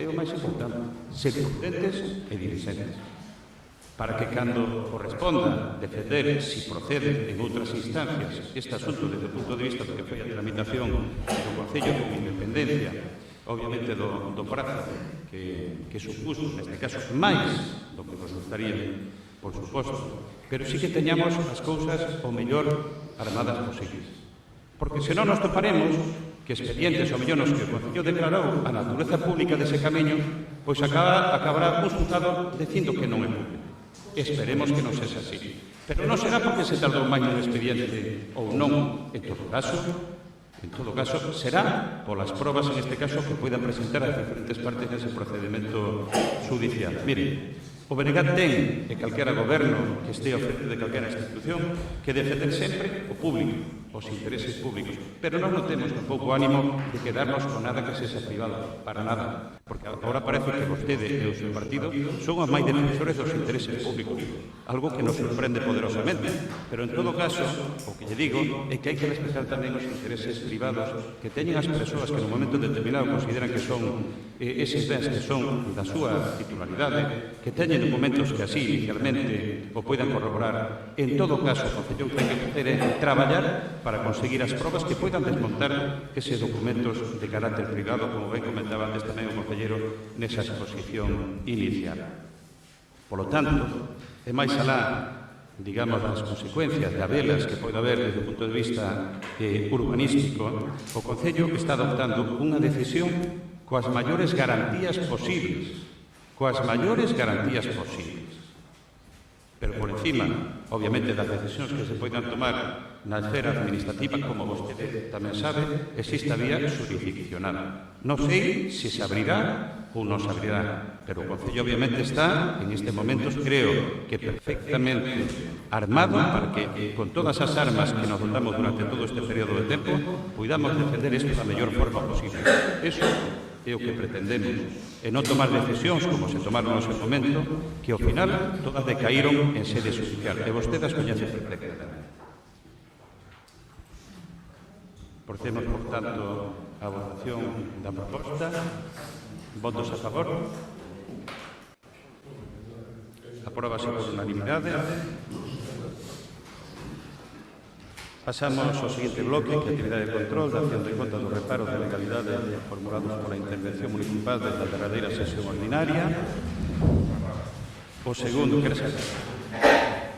É o máis importante, ser prudentes e diligentes, para que cando corresponda defender si procede en outras instancias este asunto desde o punto de vista do que foi a tramitación do Concello con independencia, obviamente do prazo que supuso, neste caso, máis do que nos gustaría, por suposto, pero sí que teñamos as cousas o mellor armadas posibles. Porque senón nos toparemos que expedientes o millóns que o Concello declarou a natureza pública dese camiño, pois acabará un juzgado dicindo que non é público. Esperemos que non sexa así. Pero non será porque se tardou máis no expediente ou non. En todo caso, será polas probas, en este caso, que poidan presentar as diferentes partes dese procedimento judicial. Mire, o BNG ten, e calquera goberno que este ao frente de calquera institución, que defender sempre o público, os intereses públicos. Pero nós non temos tampouco ánimo de quedarnos con nada que sexa privado, para nada. Porque agora parece que vostede e o seu partido son os máis defensores dos intereses públicos, algo que nos sorprende poderosamente. Pero en todo caso, o que lle digo é que hai que respetar tamén os intereses privados que teñen as persoas que no momento determinado consideran que son eses bens que son da súa titularidade, que teñen documentos que así inicialmente o poidan corroborar. En todo caso, o que eu ten que facer é traballar para conseguir as probas que poidan desmontar eses documentos de carácter privado, como ben comentaba antes tamén o concelleiro nesa exposición inicial. Por lo tanto, e máis alá, digamos, das consecuencias de habelas que pode haber desde o punto de vista urbanístico, o Concello está adoptando unha decisión coas maiores garantías posibles, pero por encima, obviamente, das decisións que se poidan tomar na esfera administrativa, como vostede tamén sabe, existe a vía jurisdiccional. Non sei se se abrirá ou non se abrirá, pero o Concello obviamente está, en este momento, creo que perfectamente armado para que, con todas as armas que nos dotamos durante todo este período de tempo, podamos defender isto da mellor forma posible. Eso é o que pretendemos, e non tomar decisións como se tomaron no seu momento, que ao final todas decaíron en sede judicial, e vostedes coñecen perfectamente. Procedemos, por tanto, a votación da proposta. Votos a favor. Apróbase por unanimidade. Pasamos ao seguinte bloque, que é a actividade de control da acción de conta do reparo de legalidade formulados pola intervención municipal da derradeira sesión ordinaria. O segundo, quere saber?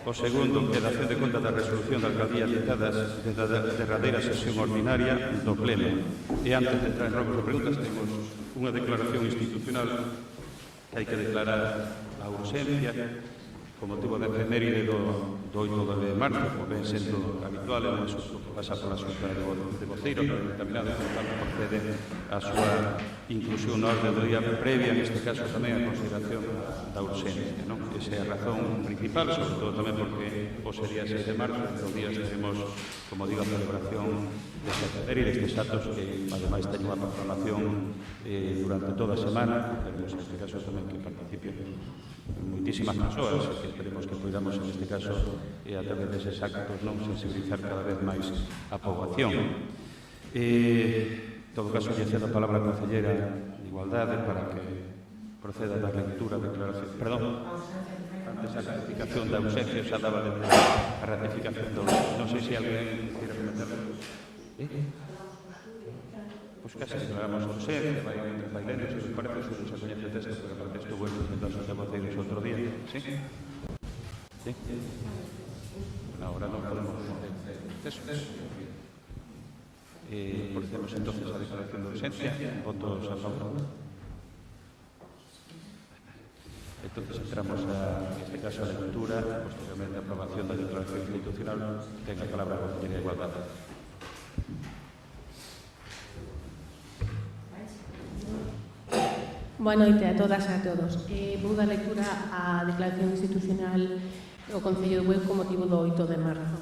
O segundo, que a dación de conta da resolución da alcaldía citadas desde a derradeira sesión ordinaria do Pleno. E antes de entrar en novas preguntas, temos unha declaración institucional que hai que declarar a urxencia con motivo da efeméride do 8 de marzo, como ven sendo habitual, é un asunto que pasa pola Xunta de Voceiros, pero determinado, por tanto, procede a súa inclusión na orde do día previa, neste caso tamén a consideración da urxencia. Esa é a razón principal, sobre todo tamén porque o sería 6 de marzo, estes días teremos, como digo, a celebración desta efeméride, destes actos que, ademais, teñen unha programación durante toda a semana, queremos, neste caso, tamén que participen moitísimas persoas, que esperemos que podamos, en este caso, a través deses actos, sensibilizar cada vez máis a poboación. En todo caso, lle cedo a palabra a concelleira de Igualdade para que proceda da lectura da declaración. Perdón, antes a ratificación da ausencia, xa daba desde a ratificación da ausencia. Non sei se alguén quere comentarlo. Pois case declaramos ausencia, vai lendo, se os parece, se se coñece o texto, porque aparte estuvo en presentación de voceiros outro día. Sí? Sí? Ahora non podemos texto. Procedemos entonces a declaración de urgencia. Votos a favor. Entonces entramos en este caso a la lectura, posteriormente a aprobación da declaración institucional. Ten a palabra a Consellería de Igualdade. Boa noite a todas e a todos. Vou dar lectura á declaración institucional do Concello de Bueu con motivo do 8 de marzo.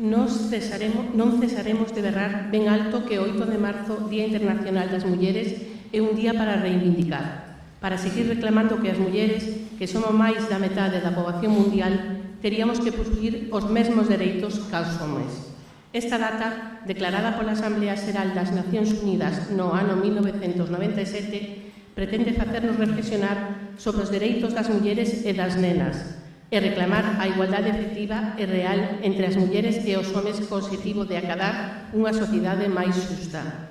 Non cesaremos de berrar ben alto que o 8 de marzo, Día Internacional das Mulleres, é un día para reivindicar, para seguir reclamando que as mulleres, que somos máis da metade da poboación mundial, teríamos que posuir os mesmos dereitos que os homes. Esta data, declarada pola Asamblea Xeral das Nacións Unidas no ano 1997, pretende facernos reflexionar sobre os dereitos das mulleres e das nenas e reclamar a igualdade efectiva e real entre as mulleres e os homes co objetivo de acadar unha sociedade máis xusta.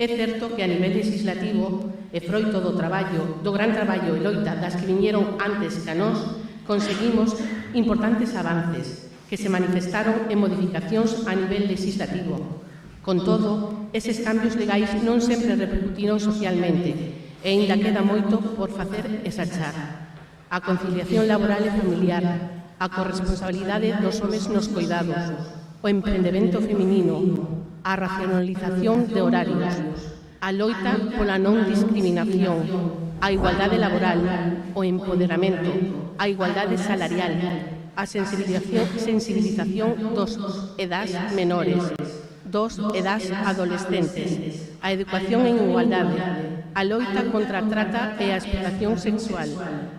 É certo que a nivel legislativo e froito do gran traballo e loita das que viñeron antes que a nós, conseguimos importantes avances que se manifestaron en modificacións a nivel legislativo. Con todo, eses cambios legais non sempre repercutiron socialmente e ainda queda moito por facer e sachar. A conciliación laboral e familiar, a corresponsabilidade dos homes nos cuidados, o emprendemento feminino, a racionalización de horarios, a loita pola non discriminación, a igualdade laboral, o empoderamento, a igualdade salarial, a sensibilización dos edás menores, dos edás adolescentes, a educación en igualdade, a loita contra a trata e a explotación sexual,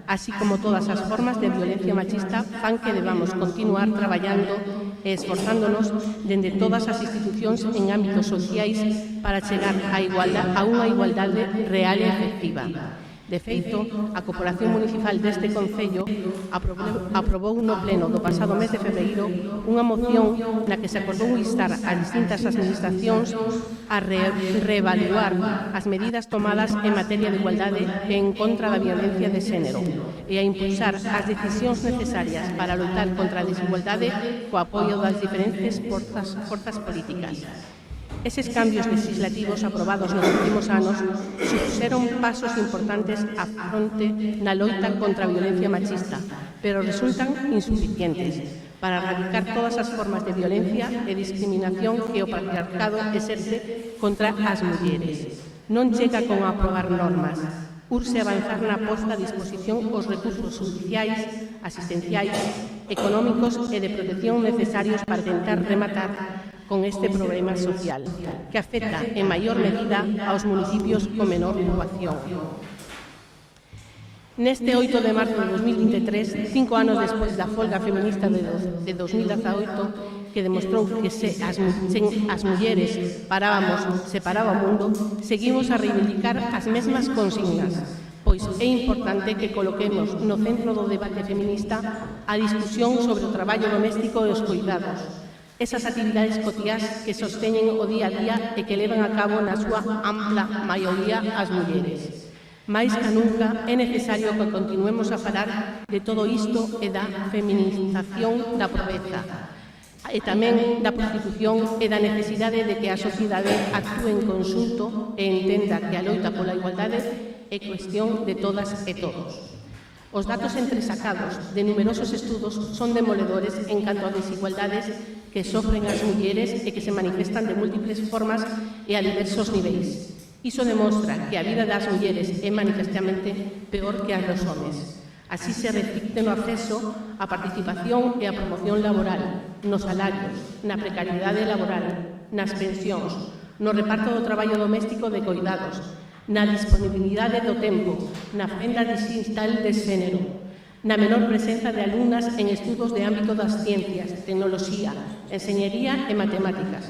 así como todas as formas de violencia machista, fan que debamos continuar traballando e esforzándonos dende todas as institucións en ámbitos sociais para chegar a unha igualdade real e efectiva. De feito, a Corporación Municipal deste Concello aprobou no pleno do pasado mes de febreiro unha moción na que se acordou instar a distintas administracións a reevaluar as medidas tomadas en materia de igualdade e en contra da violencia de xénero e a impulsar as decisións necesarias para loitar contra a desigualdade co apoio das diferentes forzas políticas. Eses cambios legislativos aprobados nos últimos anos supuxeron pasos importantes á fronte na loita contra a violencia machista, pero resultan insuficientes para erradicar todas as formas de violencia e discriminación que o patriarcado exerce contra as mulleres. Non chega con aprobar normas, urxe avanzar na posta a disposición os recursos judiciais, asistenciais, económicos e de protección necesarios para tentar rematar con este problema social, que afecta en maior medida aos municipios con menor poboación. Neste 8 de marzo de 2023, 5 anos despois da folga feminista de 2018, que demostrou que as mulleres separaba o mundo, seguimos a reivindicar as mesmas consignas, pois é importante que coloquemos no centro do debate feminista a discusión sobre o traballo doméstico e os cuidados, esas actividades cotiás que sosteñen o día a día e que levan a cabo na súa ampla maioría as mulleres. máis que nunca é necesario que continuemos a falar de todo isto e da feminización da pobreza, e tamén da prostitución e da necesidade de que a sociedade actúe en conxunto e entenda que a loita pola igualdade é cuestión de todas e todos. Os datos entresacados de numerosos estudos son demoledores en canto a desigualdades que sofren as mulleres e que se manifestan de múltiples formas e a diversos niveis. Iso demostra que a vida das mulleres é manifestamente peor que a dos homes. Así se reflicte no acceso á participación e á promoción laboral, nos salarios, na precariedade laboral, nas pensións, no reparto do traballo doméstico de coidados, na disponibilidade do tempo, na fenda digital de xénero, na menor presenza de alumnas en estudos de ámbito das ciencias, tecnoloxía, enxeñería e matemáticas,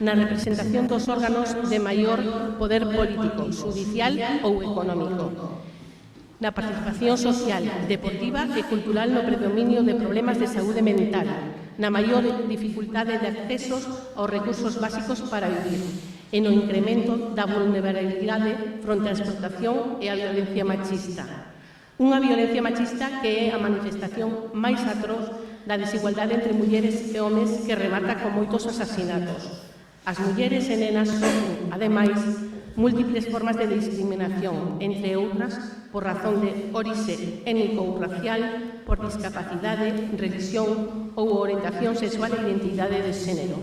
na representación dos órganos de maior poder político, judicial ou económico, na participación social, deportiva e cultural no predominio de problemas de saúde mental, na maior dificultade de accesos aos recursos básicos para vivir, e no incremento da vulnerabilidade fronte á explotación e á violencia machista. Unha violencia machista que é a manifestación máis atroz da desigualdade entre mulleres e homes que remata con moitos asasinatos. As mulleres e nenas sofren, ademais, múltiples formas de discriminación, entre outras, por razón de orixe étnico ou racial, por discapacidade, religión ou orientación sexual e identidade de xénero.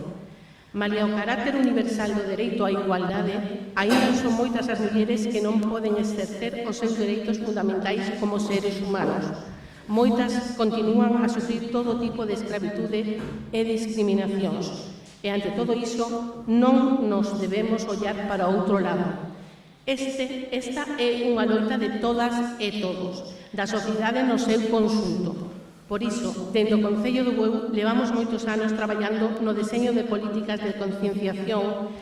Malia o carácter universal do dereito á igualdade, aínda son moitas as mulleres que non poden exercer os seus dereitos fundamentais como seres humanos. Moitas continúan a sufrir todo tipo de escravitude e discriminacións. E ante todo iso, non nos debemos ollar para outro lado. Esta é unha loita de todas e todos, da sociedade no seu conxunto. Por iso, dentro do Concello do Bueu, levamos moitos anos traballando no deseño de políticas de concienciación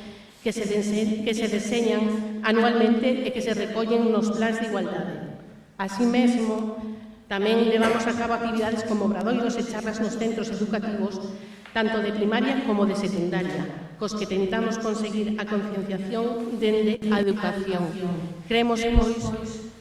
que se deseñan anualmente e que se recollen nos plans de igualdade. Así mesmo, tamén levamos a cabo actividades como obradoiros e charlas nos centros educativos, tanto de primaria como de secundaria, cos que tentamos conseguir a concienciación dende a educación. Creemos, pois,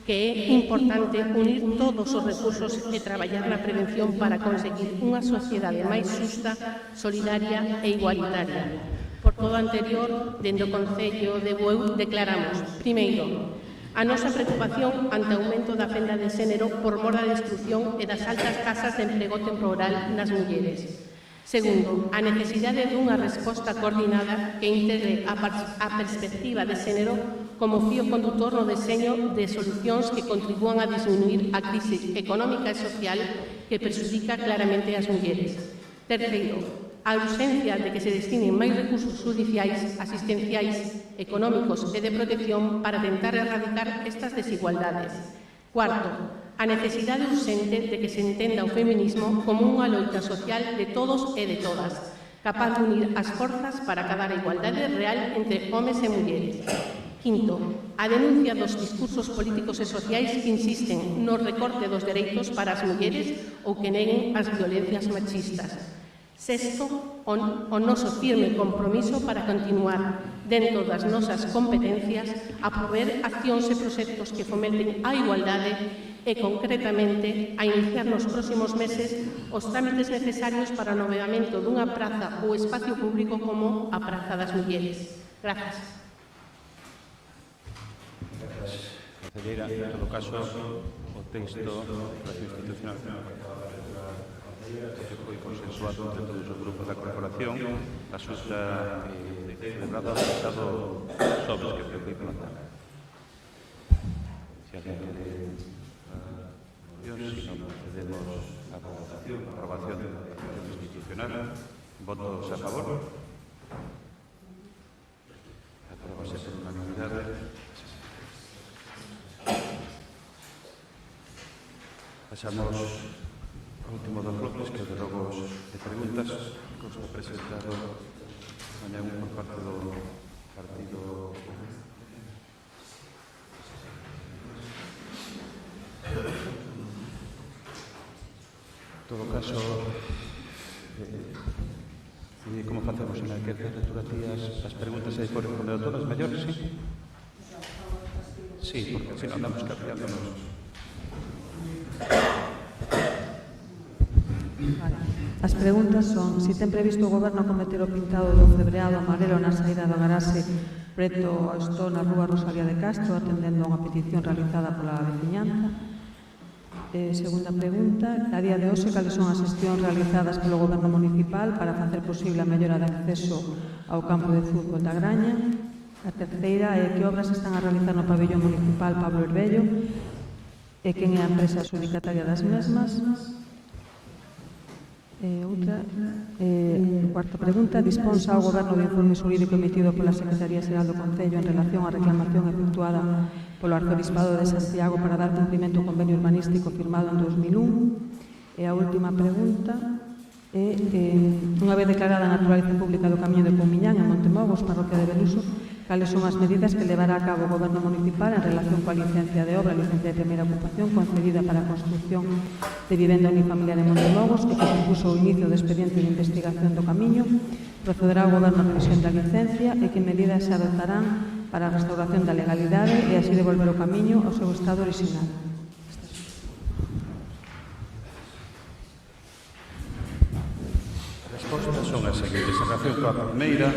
que é importante unir todos os recursos e traballar na prevención para conseguir unha sociedade máis xusta, solidaria e igualitaria. Por todo o anterior, dende o Concello de Bueu declaramos, primeiro, a nosa preocupación ante o aumento da fenda de xénero por mor da destrucción e das altas tasas de emprego temporal nas mulleres. Segundo, a necesidade dunha resposta coordinada que integre a perspectiva de xénero como fío condutor no deseño de solucións que contribúan a disminuir a crise económica e social que perxudica claramente as mulleres. Terceiro, a urxencia de que se destinen máis recursos judiciais, asistenciais, económicos e de protección para tentar erradicar estas desigualdades. Cuarto, a necesidade urxente de que se entenda o feminismo como unha loita social de todos e de todas, capaz de unir as forzas para acadar a igualdade real entre homes e mulleres. Quinto, a denuncia dos discursos políticos e sociais que insisten no recorte dos dereitos para as mulleres ou que neguen as violencias machistas. Sexto, o noso firme compromiso para continuar, dentro das nosas competencias, a prover accións e proxectos que fomenten a igualdade e, concretamente, a iniciar nos próximos meses os trámites necesarios para o nomeamento dunha praza ou espacio público como a Praza das Mulleres. Grazas. Concelleira, en todo caso, o texto da institucional que foi consensuado entre todos os grupos da corporación, a xusta celebrada o pasado sobres que foi pola tarde. Se alguén quere si non procedemos a votación, a aprobación do texto institucional, votos a favor. Aprobase por unanimidade. Pasamos ao último dos bloques, que é o de logos e preguntas, que os ha presentado mañá por parte do Partido En todo caso, como facemos en aquel lectura ti as preguntas aí por responder a todas mellores, sí? Sí, porque así non andamos cambiándonos. Vale. As preguntas son: si ten previsto o Goberno cometer o pintado do cebreado amarelo na saída do garaxe preto ao Estó na rúa Rosalía de Castro, atendendo a unha petición realizada pola veciñanza. Segunda pregunta: a día de hoxe, cales son as xestións realizadas polo Goberno municipal para facer posible a mellora de acceso ao campo de fútbol da Graña? A terceira é: que obras están a realizar no pabellón municipal Pablo Herbello e quen é a empresa adxudicataria das mesmas? Cuarta pregunta: disponsa ao Goberno do informe xurídico emitido pola Secretaría Xeral do Concello en relación á reclamación efectuada polo Arzobispado de Santiago para dar cumprimento ao convenio urbanístico firmado en 2001? E a última pregunta é: unha vez declarada a naturalización pública do Camiño de Poumiñán en Montemogos, parroquia de Beluso, cales son as medidas que levará a cabo o Goberno municipal en relación coa licencia de obra, licencia de primeira ocupación concedida para a construción de vivenda unifamiliar en Montemogos e que supuso o inicio do expediente de investigación do Camiño? Procederá o Goberno a revisión da licencia e que medidas se adoptarán para a restauración da legalidade e así devolver o Camiño ao seu estado original? As respostas son as seguintes. En relación coa primeira,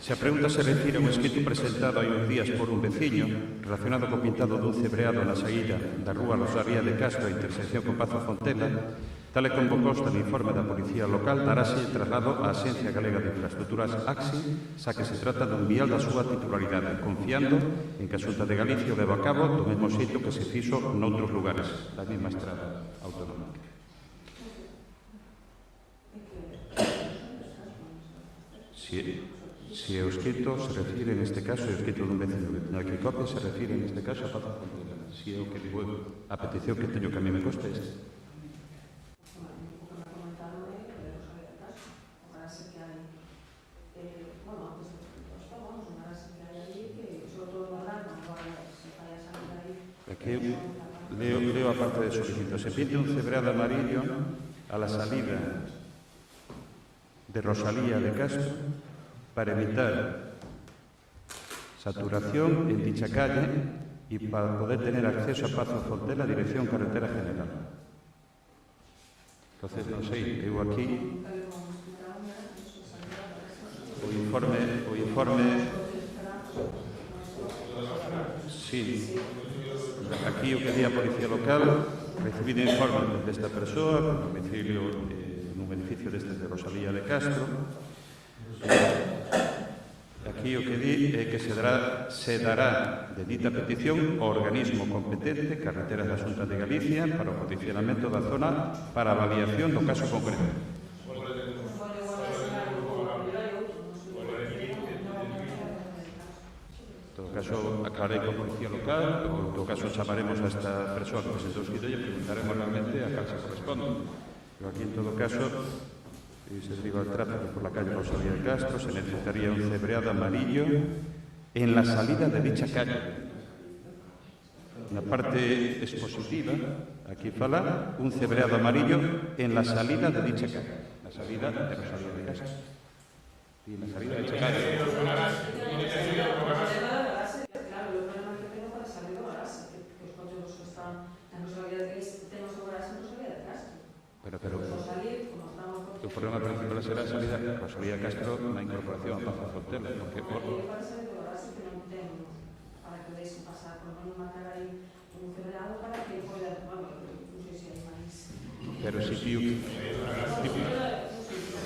se a pregunta se refire a un escrito presentado hai uns días por un veciño relacionado co pintado dun cebreado na saída da rúa Rosalía de Castro a intersección con Pazo Fontela, tal e como consta no informe da Policía Local, darase traslado á Axencia Galega de Infraestructuras AXI, xa que se trata dun vial da súa titularidade, confiando en que a Xunta de Galicia o leva a cabo do mesmo xeito que se fixo noutros lugares da mesma estrada autonómica. Si o escrito se refire neste caso, o escrito dun vecino que teña aquí copia, se refire neste caso a Pazo Fontela. Si é o que digo eu, a petición que teño que a mí me consta este. Aquí leo a parte de solicito. Se pinte un cebreado amarillo a la salida de Rosalía de Castro para evitar saturación en dicha calle y para poder tener acceso a Pazo Fontela, dirección carretera general. Entonces, non sei, eu aquí o informe sí, aquí o que di a Policía Local, recibido informe desta persoa no domicilio nun edificio deste de Rosalía de Castro. Aquí o que di é que se dará de dita petición ao organismo competente, Carreteras da Xunta de Galicia, para o condicionamento da zona para a avaliación do caso concreto. En todo caso, aclarei con a Policía Local, en todo caso chamaremos a esta persoa que presentou o escrito e preguntaremos realmente a cal se corresponde. Pero aquí, en todo caso, si se deriva el tráfico por la calle Rosalía de Castro, se necesitaría un cebreado amarillo en la salida de dicha calle. En la parte expositiva, aquí fala un cebreado amarillo en la salida de dicha calle. La salida de Rosalía de Castro. Y en la salida de dicha calle. Pero o problema principal será a salida de Rosalía de Castro na incorporación a Pazo Fontela, porque para que deixen pasar por non marcar aí un cebreado para que poida, non sei se hai máis. Pero si piu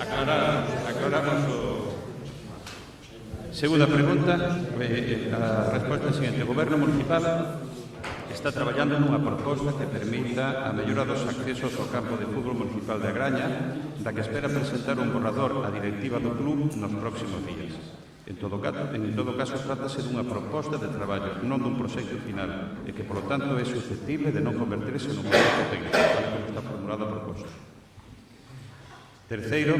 aclaramos o... Segunda pregunta, a resposta é a seguinte: o Goberno municipal está traballando nunha proposta que permita a mellora dos accesos ao campo de fútbol municipal de Agraña, da que espera presentar un borrador á directiva do club nos próximos días. En todo caso, trátase dunha proposta de traballo, non dun proxecto final, e que, polo tanto, é susceptible de non converterse nun proxecto técnico, tal como está formulada a proposta. Terceiro,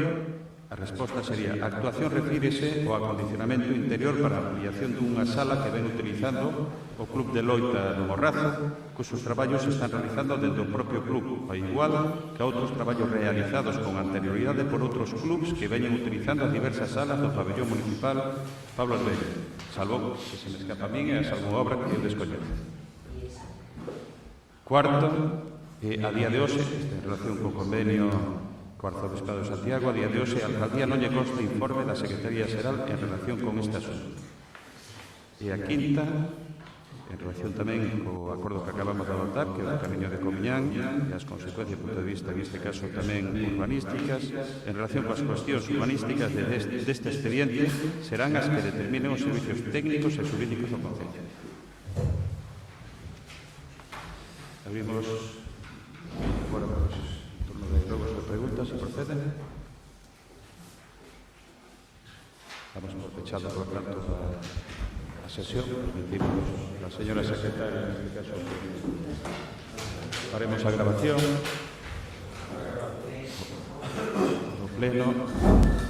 a A resposta sería: a actuación refírese ao acondicionamento interior para a ampliación dunha sala que ven utilizando o Club de Loita do Morrazo, cuxos traballos se están realizando dentro do propio club, ao igual que outros traballos realizados con anterioridade por outros clubs que veñen utilizando as diversas salas do pabellón municipal Pablo Albello, salvo que se me escapa a min e salvo obra que eu descoñezo. Cuarto, a día de hoxe, en relación co convenio co Arzobispado de Santiago, a día de hoxe a Alcaldía non lle consta informe da Secretaría Xeral en relación con este asunto. E a quinta, en relación tamén co acordo que acabamos de adoptar, que é o Camiño de Comiñán, e as consecuencias, punto de vista, neste caso tamén urbanísticas, en relación coas cuestións urbanísticas deste expediente, serán as que determinen os servicios técnicos e xurídicos do Concello. Abrimos agora para os turnos de logos de preguntas, se proceden. Damos por pechado, por tanto, a sesión. Permitimos a señora secretaria, en este caso, faremos a grabación do pleno.